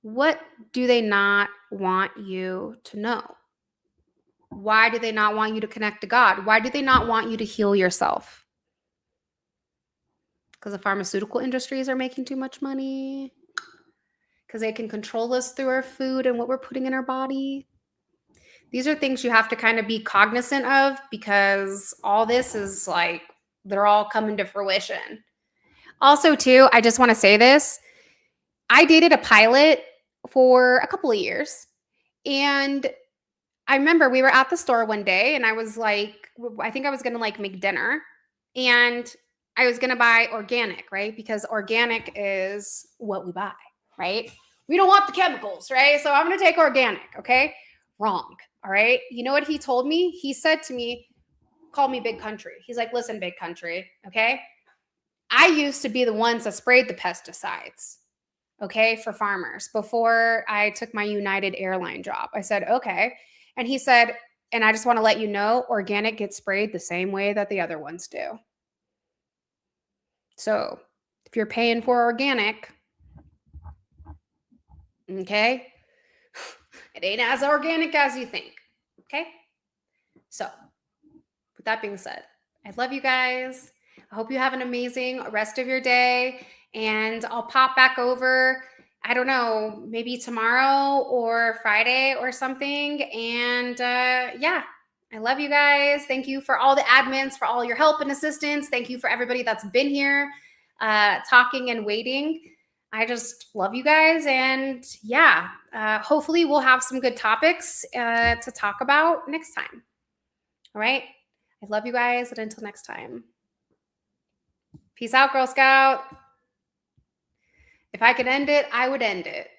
What do they not want you to know? Why do they not want you to connect to God? Why do they not want you to heal yourself? Because the pharmaceutical industries are making too much money? Because they can control us through our food and what we're putting in our body? These are things you have to kind of be cognizant of, because all this is like, they're all coming to fruition. Also, too, I just want to say this. I dated a pilot for a couple of years, and I remember we were at the store one day and I was like, I think I was going to like make dinner, and I was going to buy organic, right? Because organic is what we buy, right? We don't want the chemicals, right? So I'm going to take organic, okay? Wrong. All right. You know what he told me? He said to me, call me Big Country. He's like, listen, Big Country, okay? I used to be the ones that sprayed the pesticides, okay, for farmers before I took my United Airline job. I said, okay. And he said, and I just want to let you know, organic gets sprayed the same way that the other ones do. So if you're paying for organic, okay, it ain't as organic as you think, okay? So with that being said, I love you guys. I hope you have an amazing rest of your day, and I'll pop back over, I don't know, maybe tomorrow or Friday or something. And yeah, I love you guys. Thank you for all the admins, for all your help and assistance. Thank you for everybody that's been here talking and waiting. I just love you guys. And yeah, hopefully we'll have some good topics to talk about next time. All right. I love you guys. And until next time, peace out, Girl Scout. If I could end it, I would end it.